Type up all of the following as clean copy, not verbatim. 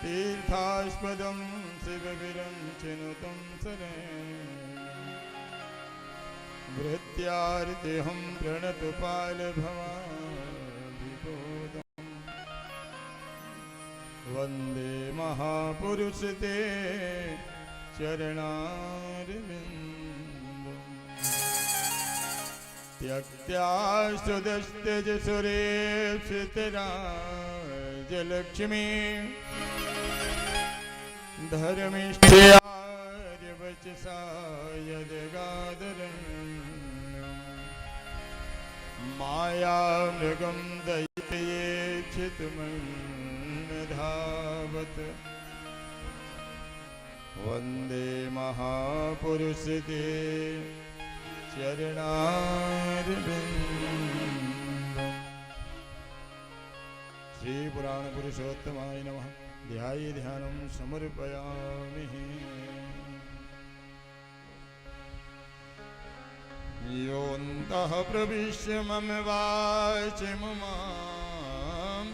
तीर्थास्पदं शिवविरञ्चिनुतं सरे वृत्यार्तिहं प्रणतपालभवाभिबोधम् वन्दे महापुरुषते चरणारविन्दम् त्यक्त्या सुदस्त्यज सुरेप्सितराजलक्ष्मी धर्मिष्ठ्यार्यवचसा यद्गादरण्यम् मायामृगं दयितेक्षितमन्धावत् वन्दे महापुरुषते चरणारविन्दम् श्री पुराण पुरुषोत्तमाय नमः। ध्याये ध्यानं समर्पयामि। योऽन्तः प्रविश्य मम वाचमिमां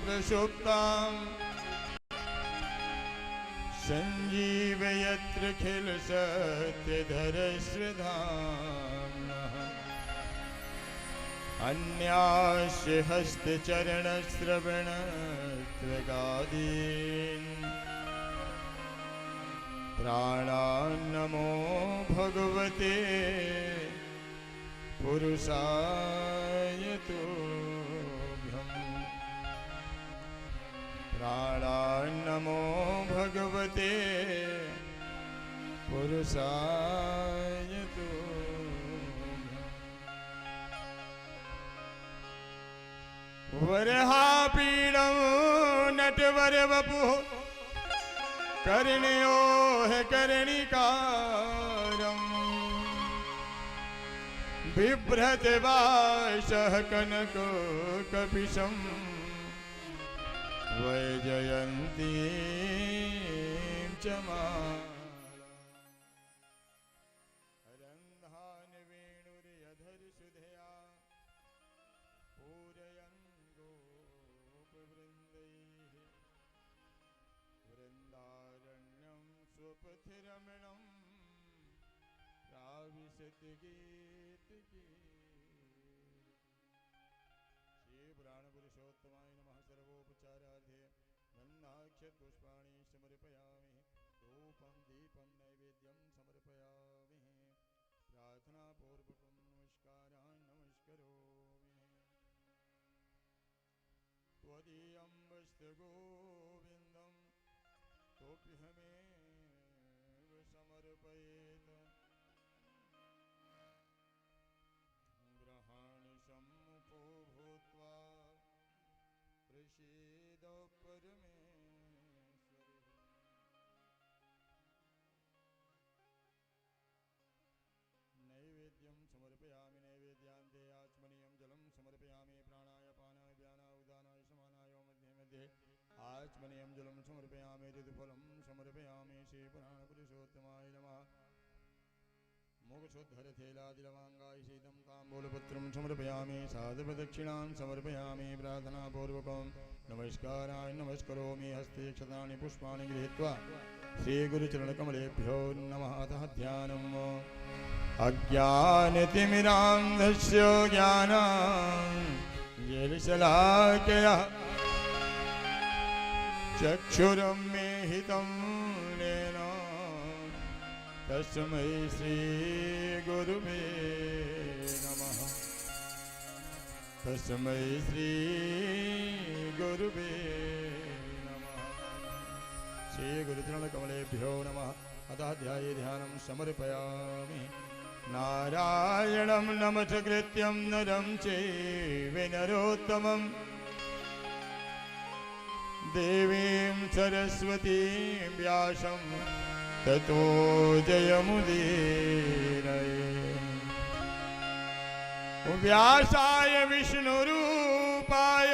प्रसुप्तां सञ्जीवयत्र खिल सत्यधरस्वधाम्नः अन्यास्य हस्तचरणश्रवणत्वगादीन् प्राणान्नमो भगवते पुरुषाय तुभ्यम् प्राणान्नमो भगवते पुरुषाय तुभ्यम्। वरहापीडं नटवरवपुः कर्णयो है कर्णिकारम् बिभ्रतवासः कनको कपिशं वैजयन्तीं च रन्धान वेणुर्यधरसुधया पूरयन् गोपवृन्दैः वृन्दारण्यं स्वपथिरमणं प्राविशति गीतगीते। श्री पुराण पुरुषोत्तमाय नमः। सर्वोपचारार्थे गन्धाक्षतपुष्पाणि समर्पयामि। धूपं दीपं नैवेद्यं समर्पयामि। प्रार्थनापूर्वकं नमस्कारान् नमस्करोमि। त्वदीयं वस्तु गोविन्दं तोऽप्यहमेव समर्पयेत्। ग्रहाणि सम्मुखो भूत्वा प्रसीद परमेश्वरी। नैवेद्यं समर्पयामि। नैवेद्यान्ते आचमनीयं जलं समर्पयामि। प्राणाय पानाय व्यानाय उदानाय समानाय मध्ये मध्ये आचमनीयं जलं समर्पयामि। ऋतुफलं समर्पयामि। श्री पुराण पुरुषोत्तमाय नमः। मोक्षोद्धरथेलादिलवाङ्गाय शीतं ताम्बूलपत्रं समर्पयामि। साधुप्रदक्षिणां समर्पयामि। प्रार्थनापूर्वकं नमस्काराय नमस्करोमि। हस्ते क्षतानि पुष्पाणि गृहीत्वा श्रीगुरुचरणकमलेभ्यो नमः। अतः ध्यानम्। अज्ञानतिमिरान्धस्य ज्ञानाञ्जलिशलाकया चक्षुरुन्मीलितं येन तस्मै श्रीगुरुवे नमः। तस्मै श्रीगुरुवे नमः। श्रीगुरुचरणकमलेभ्यो नमः। अतः ध्याये ध्यानं समर्पयामि। नारायणं नमस्कृत्यं नरं चैव नरोत्तमं देवीं सरस्वतीं व्यासं ततो जयमुदीरये। व्यासाय विष्णुरूपाय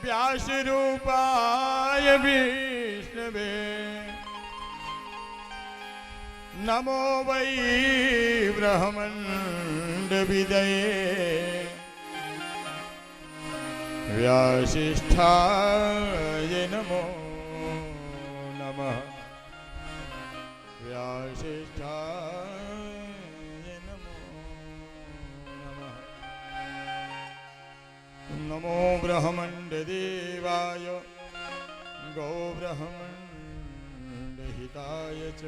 व्यासरूपाय विष्णवे नमो वै ब्रह्मण्डविदये व्यासिष्ठाय नमो नमः व्यासिष्ठाय नमो नमः नमो ब्रह्मण्डदेवाय गौब्रह्मण्डहिताय च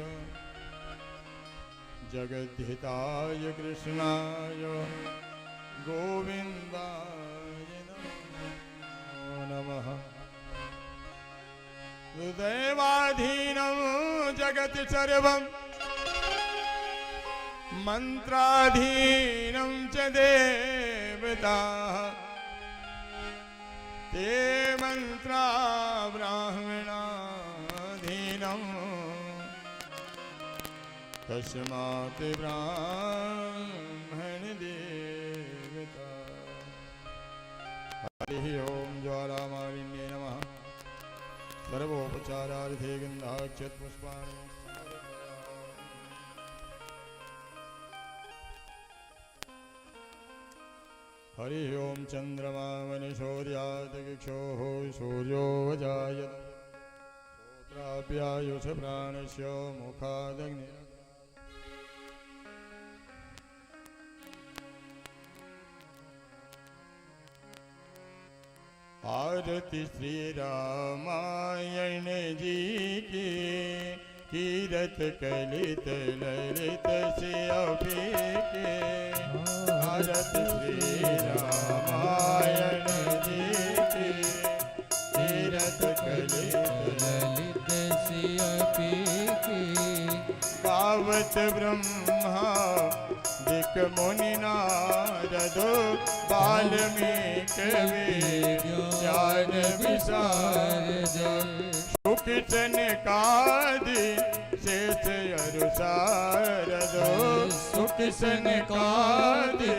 जगद्धिताय कृष्णाय गोविन्दाय नमो नमः दैवाधीनं जगत् सर्वं मन्त्राधीनं च देवताः ते मन्त्रा ब्राह्मणाधीनं तस्मात् ब्राह्मण देवता। हरिः ओं ज्वालामालिन्ये नमः सर्वोपचारार्थे गन्धाक्षतपुष्पाणि हरिः ओं चन्द्रमा वनशौर्यात् किक्षोः सूर्यो वजायत श्रोत्राप्यायुष प्राणस्य मुखादग्नि आरती श्री रामायण जी की कीरत कलित ललित से अभिके आरती श्री रामायण जी की कीरत कलित ललित से अभिके गावत ब्रह्मा दिक मुनि नारदो वाल्मीकि ज्ञान विशारद सुख सनकादि शेष अरु शारदो सुख सनकादि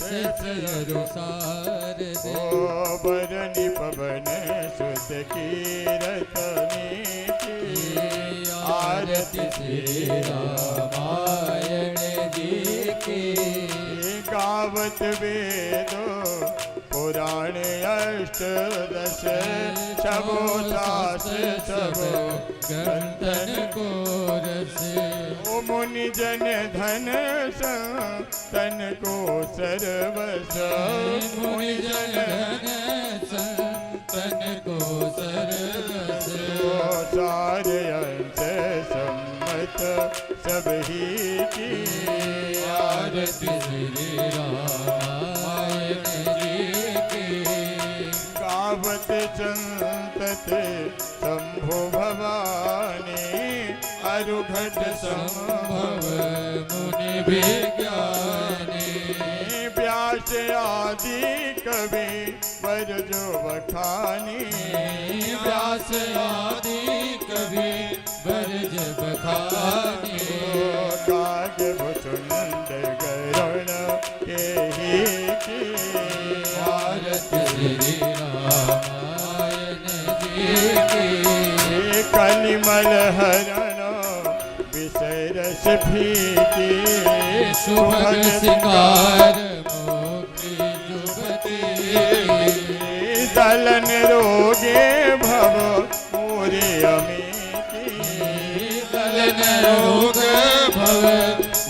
शेष अरु शारद ओ बरनि पवन सुत कीरतनी की आरती श्री रामायण जी की गावत वेदो पुराण अष्टदश सबो शास्त्र सबो ग्रंथन को रस ओ मुनि जन धन तन को सर्वस मुनि जन तन को सर्वस ओ सारे अंश सम्मत सब ही की आरती श्री रामायण जी की गावत संतत शंभु भवानी अरुघट संभव संभव मुनि विज्ञानी व्यास आदि कवि वर जो बखानी व्यास आदि कवि बरज बखानी काग भुचुंड गरुण के ही की आरती श्री रामायण जी की कलिमल हरण विषय रस फीकी सुभग सिंगार मोती जुगती दलन रोगे भव मोरे अमीकी दलन रोग भव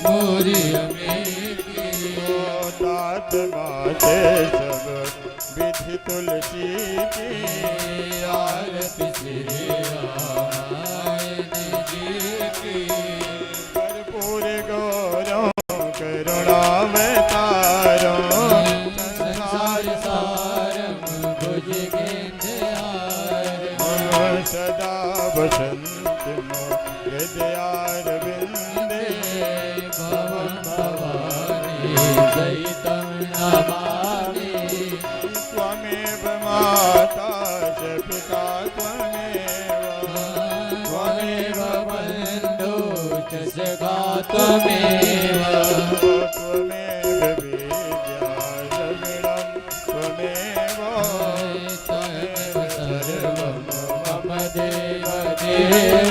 मोरी अमीकी तात माते सब विधि तुलसी की आरती श्री रामायण जी की कर्पूर गौरव करुणावतारो संसार सारम भुजगेन्द्रहारम सदा वसंत हृदयारविंदे भवं भवानी सहितं नमामि त्वमेव माता च पिता त्वमेव बन्धु च सखा त्वमेव त्वमेव विद्या द्रविणं त्वमेव सर्वं मम देव देव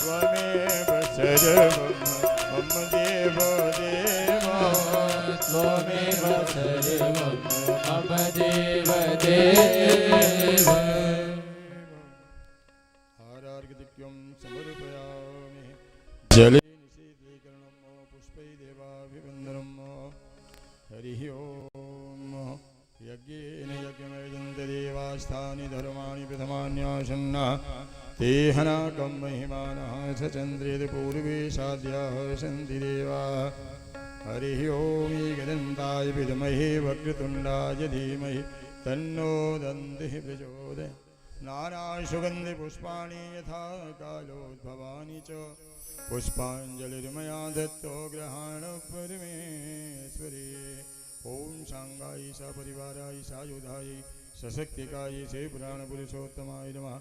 त्वमेव सर्वं मम देव देव त्वमेव सर्वं मम देव देव आरार्घ्यं समर्पयामि जले निषेधीकरणं पुष्पै देवाभिवन्दनं हरिः ओम् यज्ञेन यज्ञमेजन्ते देवास्थानि धर्माणि प्रथमान्यासन्ना ते हनाकं महिमानः स चन्द्रेद पूर्वे साध्याः सन्ति देवाः हरिः ओम् एकदन्ताय विद्महे वक्रतुण्डाय धीमहि तन्नो दन्तिः प्रचोदयात् नानासुगन्धिपुष्पाणि यथा कालोद्भवानि च पुष्पाञ्जलिर्मया दत्तो ग्रहाणः परमेश्वरी ओम सांगाय सपरिवाराय सायुधाय सशक्तिकाय से पुराणपुरुषोत्तमाय नमः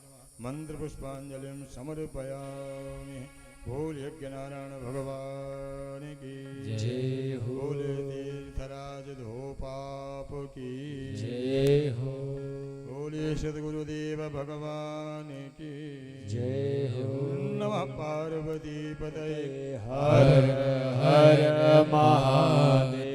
मंत्रपुष्पाञ्जलिं समर्पयामि बोल यज्ञनारायण भगवान की जय हो बोल तीर्थराज धोपाप की जय हो बोले सद्गुरुदेव भगवान की जय हो नमः पार्वती पतये हर हर महादेव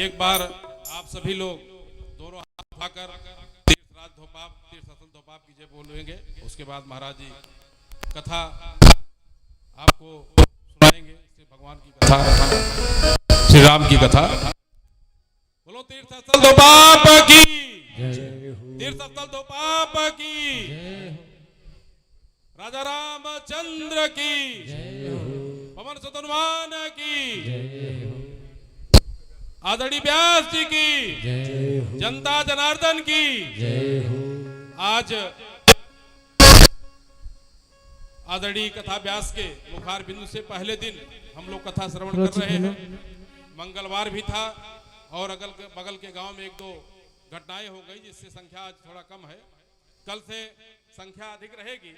एक बार आप सभी लोग दोनों हाथ उठाकर तीर्थराज धोपाप तीर्थ असल धोपाप की जय बोलेंगे। उसके बाद महाराज जी कथा आपको सुनाएंगे, श्री भगवान की कथा, श्री राम की कथा। बोलो तीर्थ असल धोपाप की, तीर्थ असल धोपाप की, राजा रामचंद्र की, पवन सुत हनुमान की, आदरणीय व्यास जी की, जनता जनार्दन की। आज आदरणीय कथा व्यास के मुखार बिंदु से पहले दिन हम लोग कथा श्रवण कर रहे हैं। मंगलवार भी था और अगल बगल के गांव में एक दो घटनाएं हो गई जिससे संख्या आज थोड़ा कम है। कल से संख्या अधिक रहेगी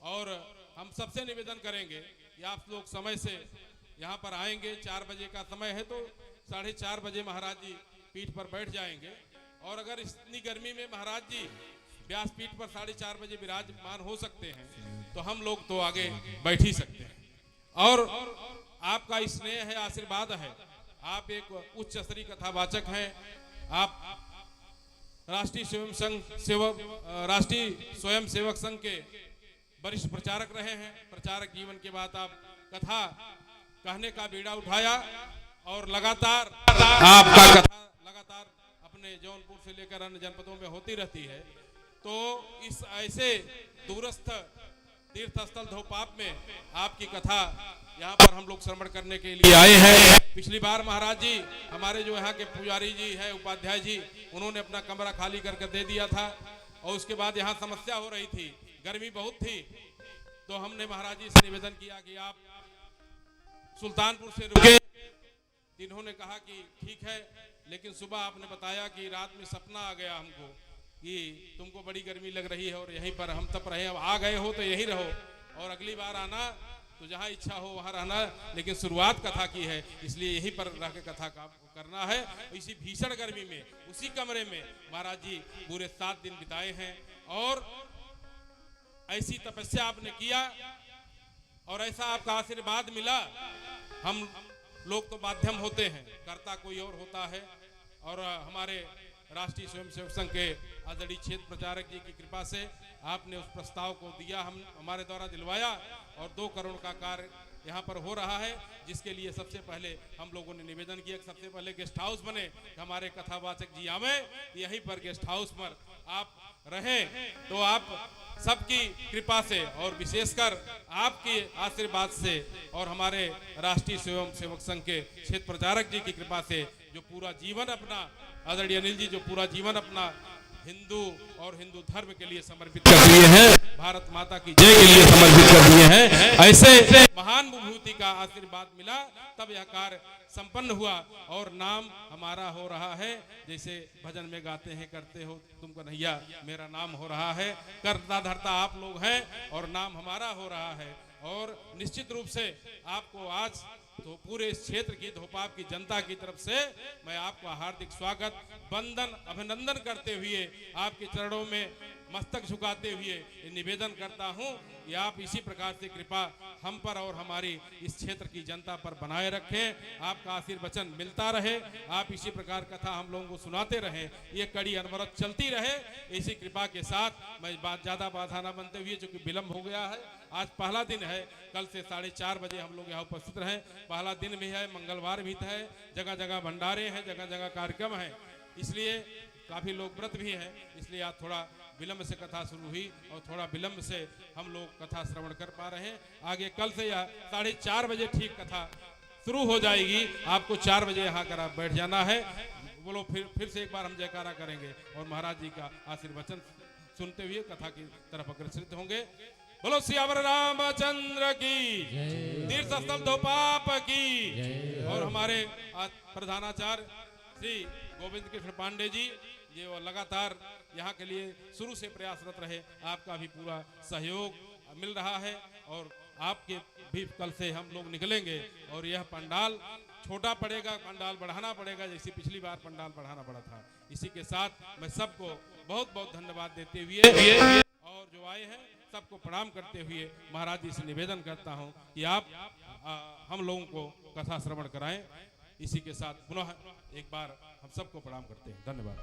और हम सबसे निवेदन करेंगे कि आप लोग समय से यहाँ पर आएंगे। 4 बजे का समय है तो 4:30 बजे महाराज जी पीठ पर बैठ जाएंगे और अगर इतनी गर्मी में महाराज जी व्यास पीठ पर 4:30 बजे विराजमान हो सकते हैं तो हम लोग तो आगे बैठ ही सकते हैं। और आपका स्नेह है, आशीर्वाद है। आप एक उच्च स्तरीय कथावाचक हैं। आप राष्ट्रीय स्वयं सेवक संघ के वरिष्ठ प्रचारक रहे हैं। प्रचारक जीवन के बाद आप कथा कहने का बीड़ा उठाया और लगातार आपका कथा लगातार अपने जौनपुर से लेकर अन्य जनपदों में होती रहती है। तो इस ऐसे दूरस्थ तीर्थ स्थल धोपाप में आपकी कथा यहाँ पर हम लोग श्रवण करने के लिए आए हैं। पिछली बार महाराज जी हमारे जो यहाँ के पुजारी जी है, उपाध्याय जी, उन्होंने अपना कमरा खाली करके दे दिया था और उसके बाद यहाँ समस्या हो रही थी, गर्मी बहुत थी। तो हमने महाराज जी से निवेदन किया कि आप सुल्तानपुर से रुके। इन्होंने कहा कि ठीक है, लेकिन सुबह आपने बताया कि रात में सपना आ गया हमको कि तुमको बड़ी गर्मी लग रही है और यहीं पर हम तप रहे हैं। अब आ गए हो तो यहीं रहो और अगली बार आना तो जहाँ इच्छा हो वहाँ रहना, लेकिन शुरुआत कथा की है इसलिए यहीं पर रह के कथा का करना है। इसी भीषण गर्मी में उसी कमरे में महाराज जी पूरे 7 दिन बिताए हैं और ऐसी तपस्या आपने किया और ऐसा आपका आशीर्वाद मिला। हम लोग तो माध्यम होते हैं, कर्ता कोई और होता है। और हमारे राष्ट्रीय स्वयंसेवक संघ के आदरणीय क्षेत्र प्रचारक जी की कृपा से आपने उस प्रस्ताव को दिया, हम हमारे द्वारा दिलवाया और 2 करोड़ का कार्य यहाँ पर हो रहा है, जिसके लिए सबसे पहले हम लोगों ने निवेदन किया कि सबसे पहले गेस्ट हाउस बने, हमारे कथावाचक जी आवे, यहीं पर गेस्ट हाउस पर आप रहें। तो आप सबकी कृपा से और विशेषकर आपके आशीर्वाद से और हमारे राष्ट्रीय स्वयं सेवक संघ के क्षेत्र प्रचारक जी की कृपा से जो पूरा जीवन अपना आदरणीय अनिल जी जो पूरा जीवन अपना हिंदू और हिंदू धर्म के लिए समर्पित कर दिए हैं, भारत माता की जय के लिए समर्पित कर दिए हैं, ऐसे महान विभूति का आशीर्वाद मिला तब यह कार्य संपन्न हुआ और नाम हमारा हो रहा है। जैसे भजन में गाते हैं, करते हो तुम कन्हैया मेरा नाम हो रहा है। करता धरता आप लोग हैं और नाम हमारा हो रहा है। और निश्चित रूप से आपको आज तो पूरे इस क्षेत्र की धोपाप की जनता की तरफ से मैं आपका हार्दिक स्वागत, वंदन, अभिनंदन करते हुए आपके चरणों में मस्तक झुकाते हुए निवेदन करता हूं कि आप इसी प्रकार से कृपा हम पर और हमारी इस क्षेत्र की जनता पर बनाए रखें। आपका आशीर्वचन मिलता रहे, आप इसी प्रकार कथा हम लोगों को सुनाते रहें, ये कड़ी अनवरत चलती रहे। इसी कृपा के साथ मैं ज़्यादा बाधा न बनते हुए, चूँकि विलम्ब हो गया है, आज पहला दिन है, कल से 4:30 बजे हम लोग यहाँ उपस्थित रहें। पहला दिन भी है, मंगलवार भी है, जगह जगह भंडारे हैं, जगह जगह कार्यक्रम है, इसलिए काफ़ी लोग व्रत भी हैं, इसलिए आज थोड़ा विलम्ब से कथा शुरू हुई और थोड़ा विलम्ब से हम लोग कथा श्रवण कर पा रहे हैं। आगे कल से या 4:30 बजे ठीक कथा शुरू हो जाएगी। आपको 4 बजे यहाँ कर आप बैठ जाना है। बोलो फिर से एक बार हम जयकारा करेंगे और महाराज जी का आशीर्वचन सुनते हुए कथा की तरफ अग्रसर होंगे। बोलो सियावर रामचंद्र की, तीर्थ स्थल धोपाप की। और हमारे प्रधानाचार्य श्री गोविंद कृष्ण पांडे जी जो लगातार यहाँ के लिए शुरू से प्रयासरत रहे, आपका भी पूरा सहयोग मिल रहा है और आपके भी कल से हम लोग निकलेंगे और यह पंडाल छोटा पड़ेगा, पंडाल बढ़ाना पड़ेगा, जैसे पिछली बार पंडाल बढ़ाना पड़ा था। इसी के साथ मैं सबको बहुत बहुत धन्यवाद देते हुए और जो आए हैं सबको प्रणाम करते हुए महाराज जी से निवेदन करता हूं कि आप हम लोगों को कथा श्रवण कराएं। इसी के साथ पुनः एक बार हम सबको प्रणाम करते हैं। धन्यवाद।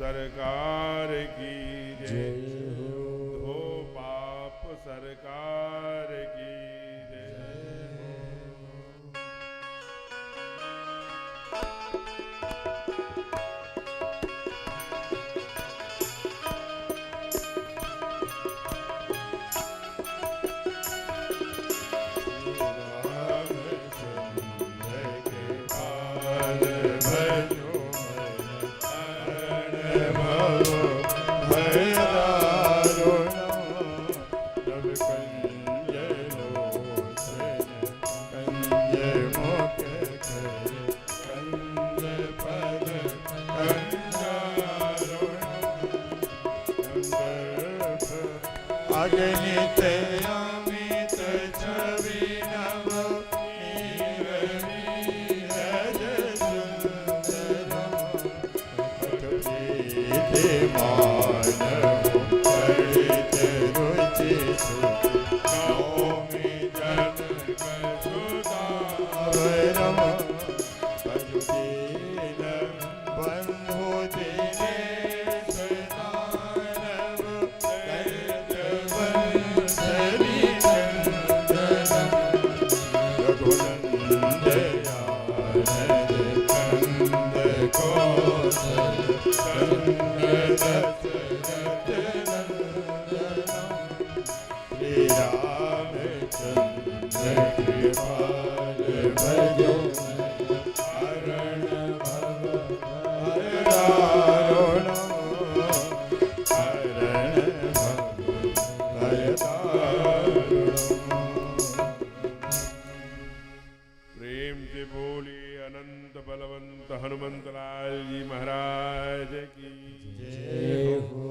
सरकार की जय। जय हो धो पाप सरकार की जय। अगणित अमित छवि नव नीरज सुंदरम पठित मानव पढ़ित रुचि नौमि जनक सुदावरम पठित बंधु दिनेश दानव प्रेम से बोली अनंत बलवंत हनुमंत लाल जी महाराज की जय हो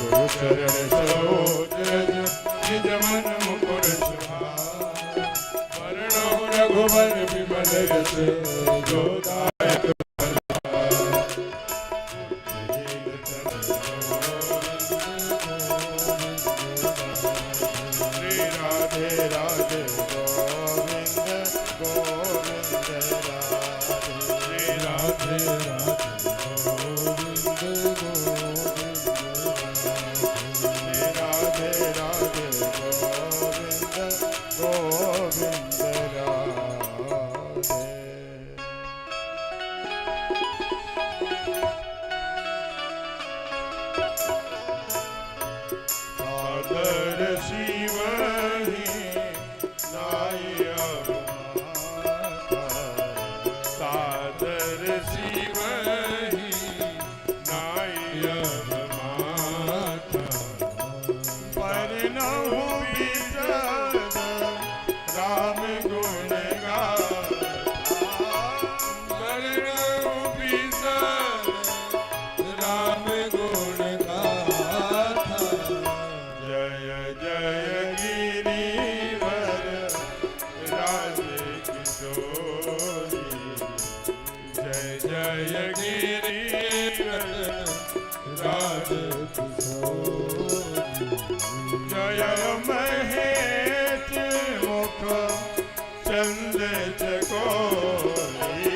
गुरु चरण सरोज निज मन मुकुर सुहाए वरणो रघुवर विमल यश जो दायक श्री राधे राधे गोविंद गोविंद राधे श्री राधे राधे गोविंद राधे राधे गोविंद गोविंद राधे। सादर शिव ही नाय सादर शिव ही नाय परनहु विशद राम गुण परनहु विशद राम गुण गाथा जय जय गिरिवर राज किशोरी जय जय गिरिवर राज जय महेश मुख चंद चकोरी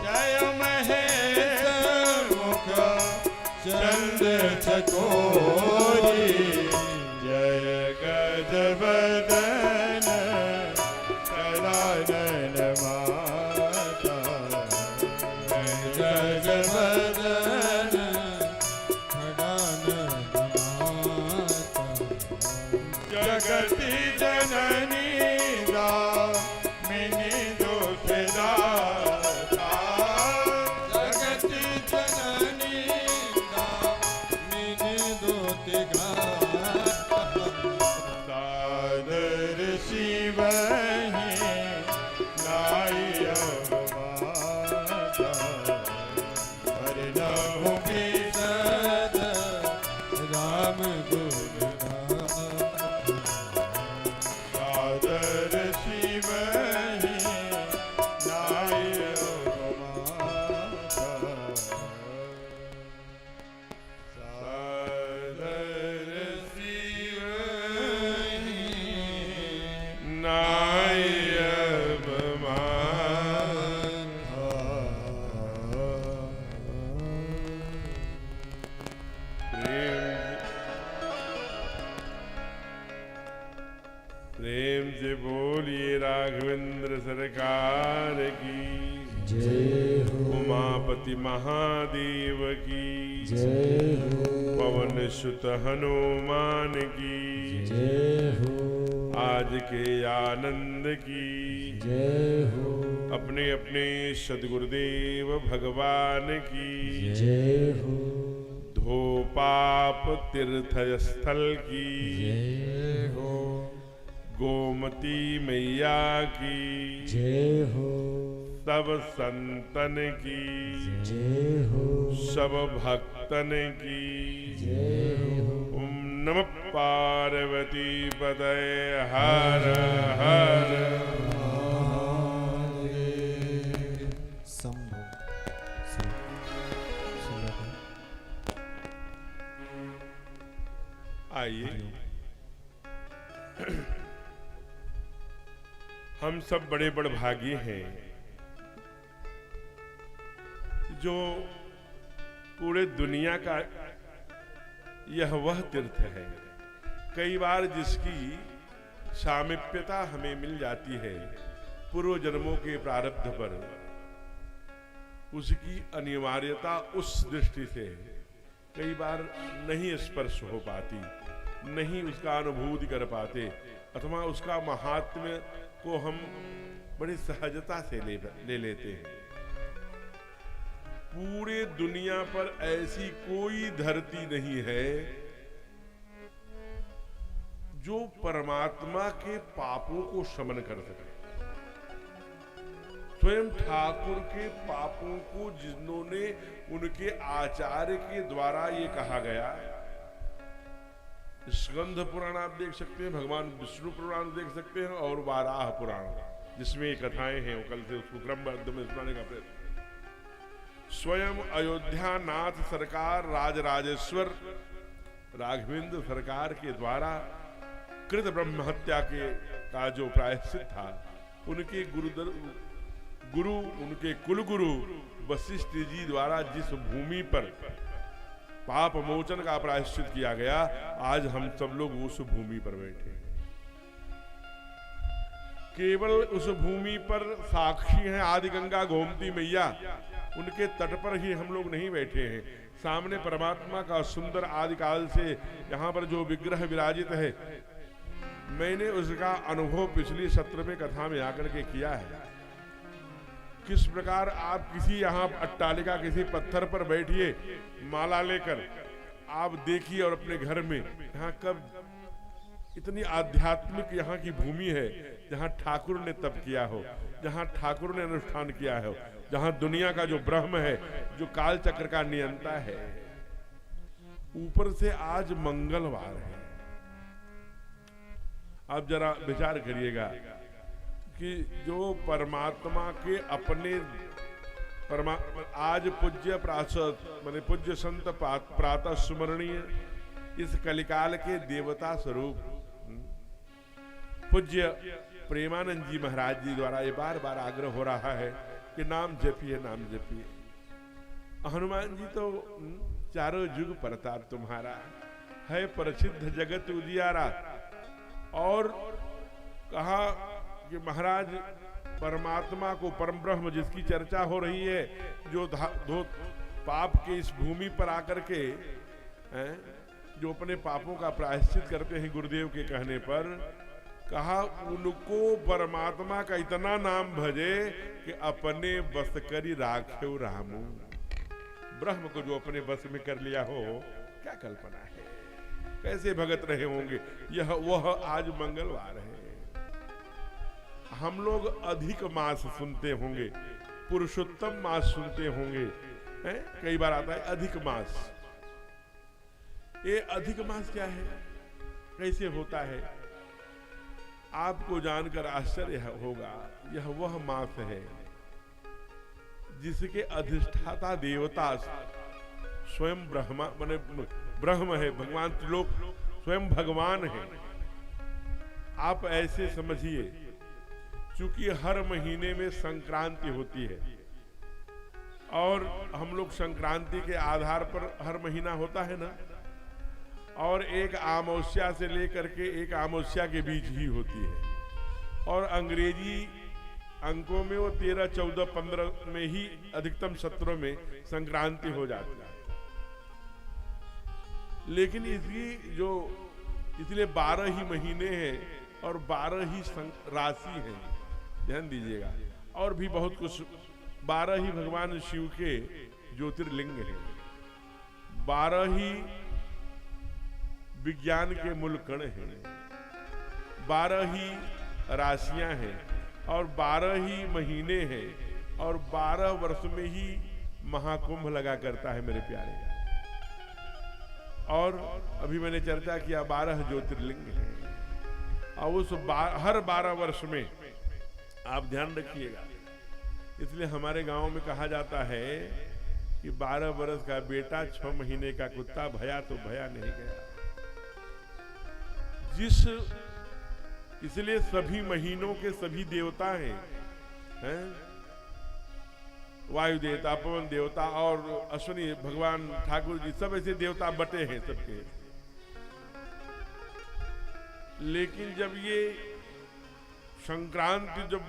जय महेश मुख चंद चकोरी जय गज बदन सदानन माता जय गज बदन जगति जननी दामिनी दुखदाता जगति जननी दामिनी दुखदाता सरकार की जय हो। उमापति महादेव की जय हो। पवन सुत हनुमान की जय हो। आज के आनंद की जय हो। अपने अपने सद्गुरुदेव भगवान की जय हो। धो पाप तीर्थ स्थल की जय हो। गोमती मैया की जय हो। सब संतन की जय हो। सब भक्तन की जय हो। ओम नमः पार्वती पतये हर हर शंभो। आइए हम सब बड़े बड़भागी हैं जो पूरे दुनिया का यह वह तीर्थ है। कई बार जिसकी सामीप्यता हमें मिल जाती है पूर्व जन्मों के प्रारब्ध पर, उसकी अनिवार्यता उस दृष्टि से कई बार नहीं स्पर्श हो पाती, नहीं उसका अनुभूति कर पाते, अथवा उसका महात्म्य को हम बड़ी सहजता से ले लेते हैं। पूरे दुनिया पर ऐसी कोई धरती नहीं है जो परमात्मा के पापों को शमन कर सके। स्वयं ठाकुर के पापों को जिन्होंने उनके आचार्य के द्वारा ये कहा गया, स्कंद पुराण आप देख सकते हैं, भगवान विष्णु पुराण देख सकते हैं, और वाराह पुराण जिसमें ये कथाएं हैं, कल से उसको क्रमबद्ध में सुनाने का प्रयत्न। स्वयं अयोध्या नाथ सरकार राजराजेश्वर राघवेंद्र सरकार के द्वारा कृत ब्रह्म हत्या का जो प्रायश्चित था, उनके गुरु उनके कुलगुरु वशिष्ठ जी द्वारा जिस भूमि पर पाप मोचन का प्रायश्चित किया गया, आज हम सब लोग उस भूमि पर बैठे हैं। केवल उस भूमि पर साक्षी हैं आदि गंगा गोमती मैया, उनके तट पर ही हम लोग नहीं बैठे हैं। सामने परमात्मा का सुंदर आदिकाल से यहाँ पर जो विग्रह विराजित है, मैंने उसका अनुभव पिछली सत्र में कथा में आकर के किया है। किस प्रकार आप किसी यहाँ अट्टालिका किसी पत्थर पर बैठिए माला लेकर, आप देखिए और अपने घर में यहाँ कब इतनी आध्यात्मिक यहाँ की भूमि है जहाँ ठाकुर ने तप किया हो, जहाँ ठाकुर ने अनुष्ठान किया हो, जहाँ दुनिया का जो ब्रह्म है, जो काल चक्र का नियंता है, ऊपर से आज मंगलवार है। आप जरा विचार करिएगा कि जो परमात्मा के अपने आज पूज्य माने पूज्य संत प्रातः स्मरणीय इस कलिकाल के देवता स्वरूप पूज्य प्रेमानंद जी महाराज जी द्वारा ये बार बार आग्रह हो रहा है कि नाम जपिए, नाम जपिए। हनुमान जी तो चारों युग प्रताप तुम्हारा है, प्रसिद्ध जगत उजियारा। और कहा कि महाराज परमात्मा को, परम ब्रह्म जिसकी चर्चा हो रही है, जो पाप के इस भूमि पर आकर के जो अपने पापों का प्रायश्चित करते हैं गुरुदेव के कहने पर, कहा उनको परमात्मा का इतना नाम भजे कि अपने बस करी राखेव रामू। ब्रह्म को जो अपने बस में कर लिया हो, क्या कल्पना है, कैसे भगत रहे होंगे। यह वह आज मंगलवार है। हम लोग अधिक मास सुनते होंगे, पुरुषोत्तम मास सुनते होंगे, कई बार आता है अधिक मास। ये अधिक मास क्या है, कैसे होता है, आपको जानकर आश्चर्य होगा। यह वह मास है जिसके अधिष्ठाता देवता स्वयं ब्रह्म है, भगवान त्रिलोक स्वयं भगवान है। आप ऐसे समझिए, चूंकि हर महीने में संक्रांति होती है और हम लोग संक्रांति के आधार पर हर महीना होता है ना, और एक अमावस्या से लेकर के एक अमावस्या के बीच ही होती है। और अंग्रेजी अंकों में वो 13, 14, 15 में ही अधिकतम सत्रों में संक्रांति हो जाती है। लेकिन इसलिए 12 ही महीने हैं और 12 ही राशि है, ध्यान दीजिएगा। और भी बहुत कुछ, 12 ही भगवान शिव के ज्योतिर्लिंग हैं, 12 ही विज्ञान के मूल कण हैं, 12 ही राशियां हैं और 12 ही महीने हैं और 12 वर्ष में ही महाकुंभ लगा करता है मेरे प्यारे। और अभी मैंने चर्चा किया 12 ज्योतिर्लिंग हैं और उस हर 12 वर्ष में आप ध्यान रखिएगा। इसलिए हमारे गांव में कहा जाता है कि 12 वर्ष का बेटा 6 महीने का कुत्ता, भया तो भया नहीं गया। इसलिए सभी महीनों के सभी देवता हैं, वायु देवता, पवन देवता और अश्विनी भगवान ठाकुर जी, सब ऐसे देवता बटे हैं सबके। लेकिन जब ये संक्रांति जब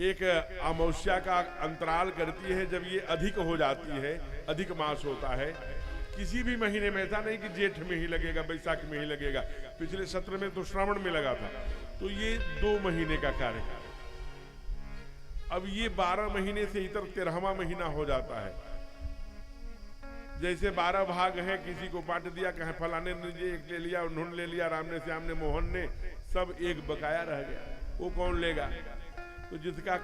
एक अमावस्या का अंतराल करती है, जब ये अधिक हो जाती है, अधिक मास होता है, किसी भी महीने में, ऐसा नहीं कि जेठ में ही लगेगा, बैसाख में ही लगेगा, पिछले सत्र में तो श्रावण में लगा था, तो ये 2 महीने का कार्य है। अब ये 12 महीने से इतर 13वां महीना हो जाता है। जैसे 12 भाग हैं, किसी को बांट दिया, कहीं फलाने ने एक ले लिया, उन्होंने ले लिया, राम ने, श्याम ने, मोहन ने, सब एक बकाया रह गया, वो कौन लेगा? तो जिसका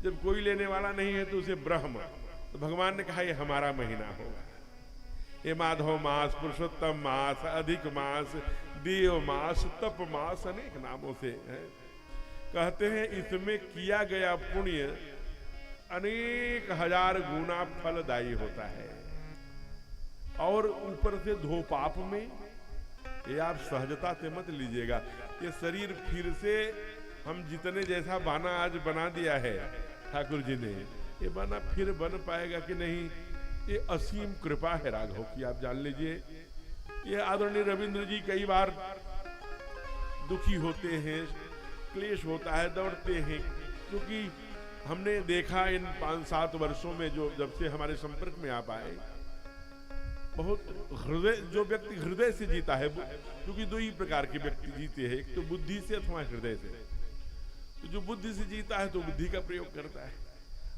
जब कोई लेने वाला नहीं है तो उसे ब्रह्म, तो भगवान ने कहा ये हमारा महीना होगा। ये माधव मास, पुरुषोत्तम मास, अधिक मास, देव मास, तप मास, अनेक नामों से कहते हैं। इसमें किया गया पुण्य अनेक हजार गुना फलदायी होता है। और ऊपर से धो पाप में, ये आप सहजता से मत लीजिएगा, ये शरीर फिर से हम जितने जैसा बाना आज बना दिया है ठाकुर जी ने, ये बाना फिर बन पाएगा कि नहीं, ये असीम कृपा है राघव की, आप जान लीजिए। ये आदरणीय रविंद्र जी कई बार दुखी होते हैं, क्लेश होता है, दौड़ते हैं, क्योंकि हमने देखा इन 5-7 वर्षों में जब से हमारे संपर्क में आप आए, बहुत हृदय, जो व्यक्ति हृदय से जीता है, क्योंकि 2 ही प्रकार के व्यक्ति जीते हैं, एक तो बुद्धि से अथवा हृदय से। तो जो बुद्धि से जीता है तो बुद्धि का प्रयोग करता है,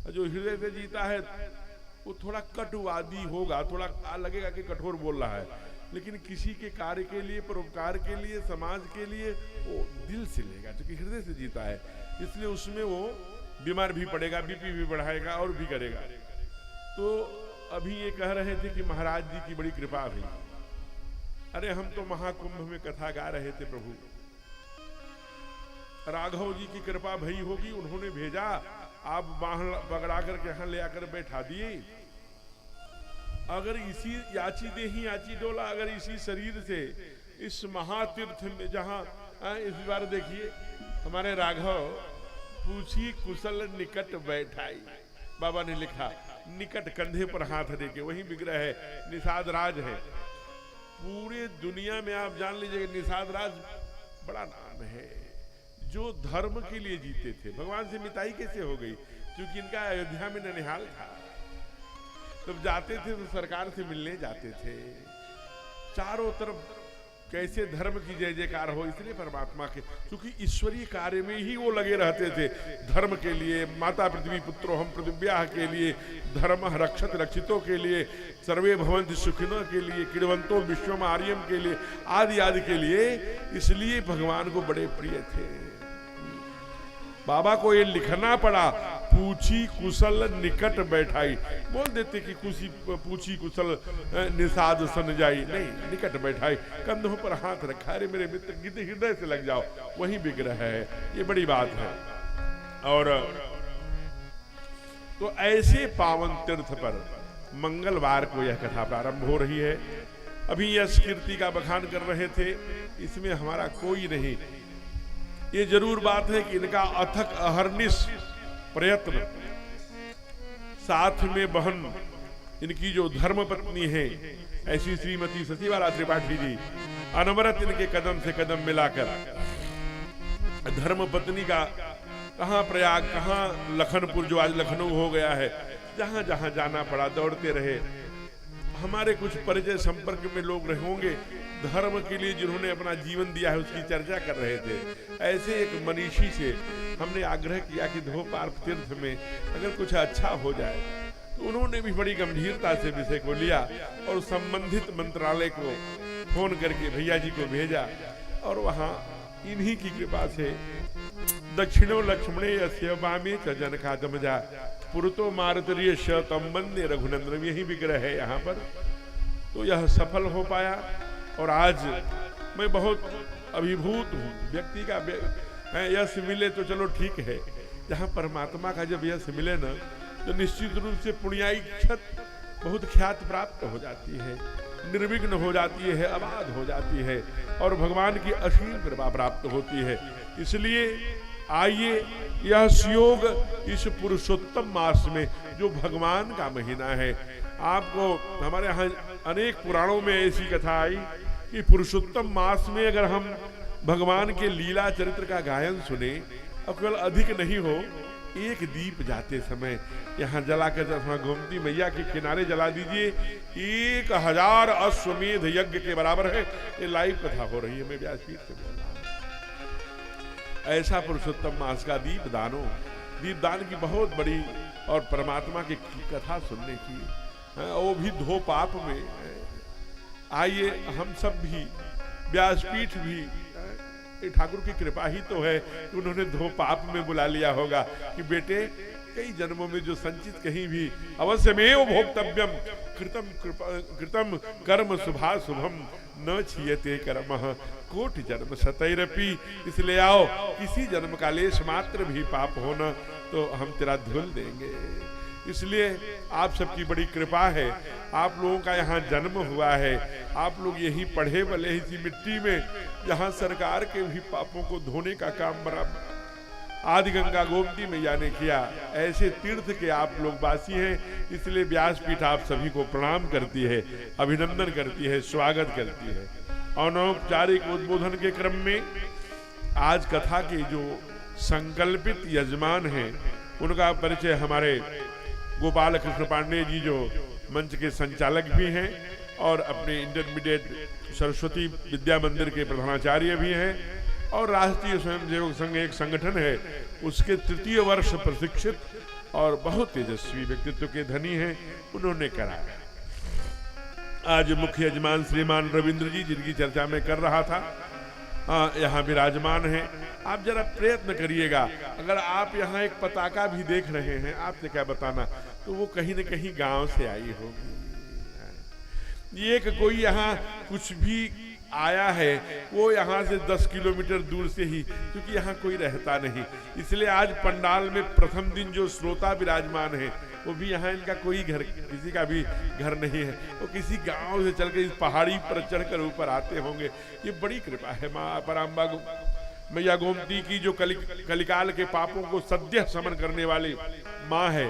और जो हृदय से जीता है वो थोड़ा कटुवादी होगा, थोड़ा लगेगा कि कठोर बोल रहा है, लेकिन किसी के कार्य के लिए, परोपकार के लिए, समाज के लिए वो दिल से लेगा, क्योंकि हृदय से जीता है। इसलिए उसमें वो बीमार भी पड़ेगा, बीपी भी बढ़ाएगा और भी करेगा। तो अभी ये कह रहे थे कि महाराज जी की बड़ी कृपा हुई। अरे हम तो महाकुंभ में कथा गा रहे थे, प्रभु राघव जी की कृपा भई होगी, उन्होंने भेजा, आप बाहर पकड़ा करके यहाँ ले आकर बैठा दिए। अगर इसी याची देही याची डोला, अगर इसी शरीर से इस महातीर्थ में, जहाँ इस बार देखिए हमारे राघव पूछी कुशल निकट बैठाई, बाबा ने लिखा, निकट कंधे पर हाथ देके, वही विग्रह है, निषाद राज है। पूरे दुनिया में आप जान लीजिए निषाद राज बड़ा नाम है, जो धर्म के लिए जीते थे। भगवान से मिताई कैसे हो गई? क्योंकि इनका अयोध्या में ननिहाल था, तब जाते थे तो सरकार से मिलने जाते थे, चारों तरफ कैसे धर्म की जय जयकार हो, इसलिए परमात्मा के, क्योंकि ईश्वरीय कार्य में ही वो लगे रहते थे, धर्म के लिए, माता पृथ्वी पुत्रो हम पृथिव्याः के लिए, धर्म रक्षत रक्षितों के लिए, सर्वे भवन्ति सुखिनों के लिए, किड़वंतो विश्वम आर्यम के लिए, आदि आदि के लिए, इसलिए भगवान को बड़े प्रिय थे। बाबा को ये लिखना पड़ा, पूछी कुशल निकट बैठाई, बोल देते कि पूछी कुशल निषाद सन जाई, नहीं, निकट बैठाई, कंधों पर हाथ रखा, अरे मेरे मित्र हृदय से लग जाओ, वही विग्रह है, ये बड़ी बात है। और तो ऐसे पावन तीर्थ पर मंगलवार को यह कथा प्रारंभ हो रही है। अभी यश कीर्ति का बखान कर रहे थे, इसमें हमारा कोई नहीं, ये जरूर बात है कि इनका अथक अहर्निश प्रयत्न, साथ में बहन इनकी जो धर्म पत्नी है ऐसी श्रीमती सचिवाला त्रिपाठी जी, अनवरत इनके कदम से कदम मिलाकर धर्म पत्नी का कहाँ प्रयाग, कहाँ लखनपुर जो आज लखनऊ हो गया है, जहां जहां जाना पड़ा दौड़ते रहे। हमारे कुछ परिचय संपर्क में लोग रहे होंगे, धर्म के लिए जिन्होंने अपना जीवन दिया है उसकी चर्चा कर रहे थे। ऐसे एक मनीषी से हमने आग्रह किया कि धोपार्क तीर्थ में अगर कुछ अच्छा हो जाए, तो उन्होंने भी बड़ी गंभीरता से विषय को लिया और संबंधित मंत्रालय को फोन करके भैया जी को भेजा। और वहां इन्हीं की कृपा से दक्षिणो लक्ष्मणे यस्य वामे च जनकादमजा पुरतो मारुतरीय तम वंदे रघुनंदनम, यही विग्रह है यहाँ पर। तो यह सफल हो पाया और आज मैं बहुत अभिभूत हूँ। व्यक्ति का यश मिले तो चलो ठीक है, जहाँ परमात्मा का जब यश मिले ना तो निश्चित रूप से पुण्याई क्षत बहुत ख्याति प्राप्त हो जाती है, निर्विघ्न हो जाती है, आबाद हो जाती है और भगवान की असीम कृपा प्राप्त होती है। इसलिए आइए यह योग इस पुरुषोत्तम मास में जो भगवान का महीना है, आपको हमारे यहाँ अनेक पुराणों में ऐसी कथा आई कि पुरुषोत्तम मास में अगर हम भगवान के लीला चरित्र का गायन सुने और केवल अधिक नहीं हो, एक दीप जाते समय यहाँ जलाकर गोमती मैया के किनारे जला दीजिए, 1000 अश्वमेध यज्ञ के बराबर है। ये लाइव कथा हो रही है, मैं व्यासपीठ से बोल रहा हूं। ऐसा पुरुषोत्तम मास का दीपदान की बहुत बड़ी और परमात्मा की कथा सुनने की, वो भी धो पाप में। आइए हम सब भी, व्यासपीठ भी, ठाकुर की कृपा ही तो है कि उन्होंने धो पाप में बुला लिया होगा कि बेटे कई जन्मों में जो संचित कहीं भी अवश्य में भोक्तव्यम कृतम कर्म शुभा शुभम न छियते कर्म कोटि जन्म सतैरपि, इसलिए आओ किसी जन्म का लेश मात्र भी पाप होना तो हम तेरा धुल देंगे। इसलिए आप सबकी बड़ी कृपा है, आप लोगों का यहाँ जन्म हुआ है, आप लोग यही पढ़े भले इसी मिट्टी में, जहाँ सरकार के भी पापों को धोने का काम बराबर आदि गंगा गोमती मैया ने किया। ऐसे तीर्थ के आप लोग वासी हैं, इसलिए व्यासपीठ आप सभी को प्रणाम करती है, अभिनंदन करती है, स्वागत करती है। अनौपचारिक उद्बोधन के क्रम में आज कथा के जो संकल्पित यजमान हैं उनका परिचय हमारे गोपाल कृष्ण पांडे जी जो मंच के संचालक भी हैं और अपने इंटरमीडिएट सरस्वती विद्या मंदिर के प्रधानाचार्य भी हैं और राष्ट्रीय स्वयंसेवक संघ एक संगठन है उसके 3य वर्ष प्रशिक्षित और बहुत तेजस्वी व्यक्तित्व के धनी हैं, उन्होंने कराया। आज मुख्य यजमान श्रीमान रविंद्र जी जिनकी चर्चा में कर रहा था यहाँ विराजमान है। आप जरा प्रयत्न करिएगा, अगर आप यहाँ एक पताका भी देख रहे हैं, आपसे क्या बताना, तो वो कहीं न कहीं गांव से आई होगी। ये कि कोई यहाँ कुछ भी आया है वो यहाँ से 10 किलोमीटर दूर से ही, क्योंकि यहाँ कोई रहता नहीं, इसलिए आज पंडाल में प्रथम दिन जो श्रोता विराजमान है वो भी यहाँ इनका कोई घर, किसी का भी घर नहीं है, वो किसी गांव से चलकर इस पहाड़ी पर चढ़कर ऊपर आते होंगे। ये बड़ी कृपा है माँ पराम्बा मैया गोमती की, जो कलिकाल के पापों को सद्य समन करने वाली माँ है,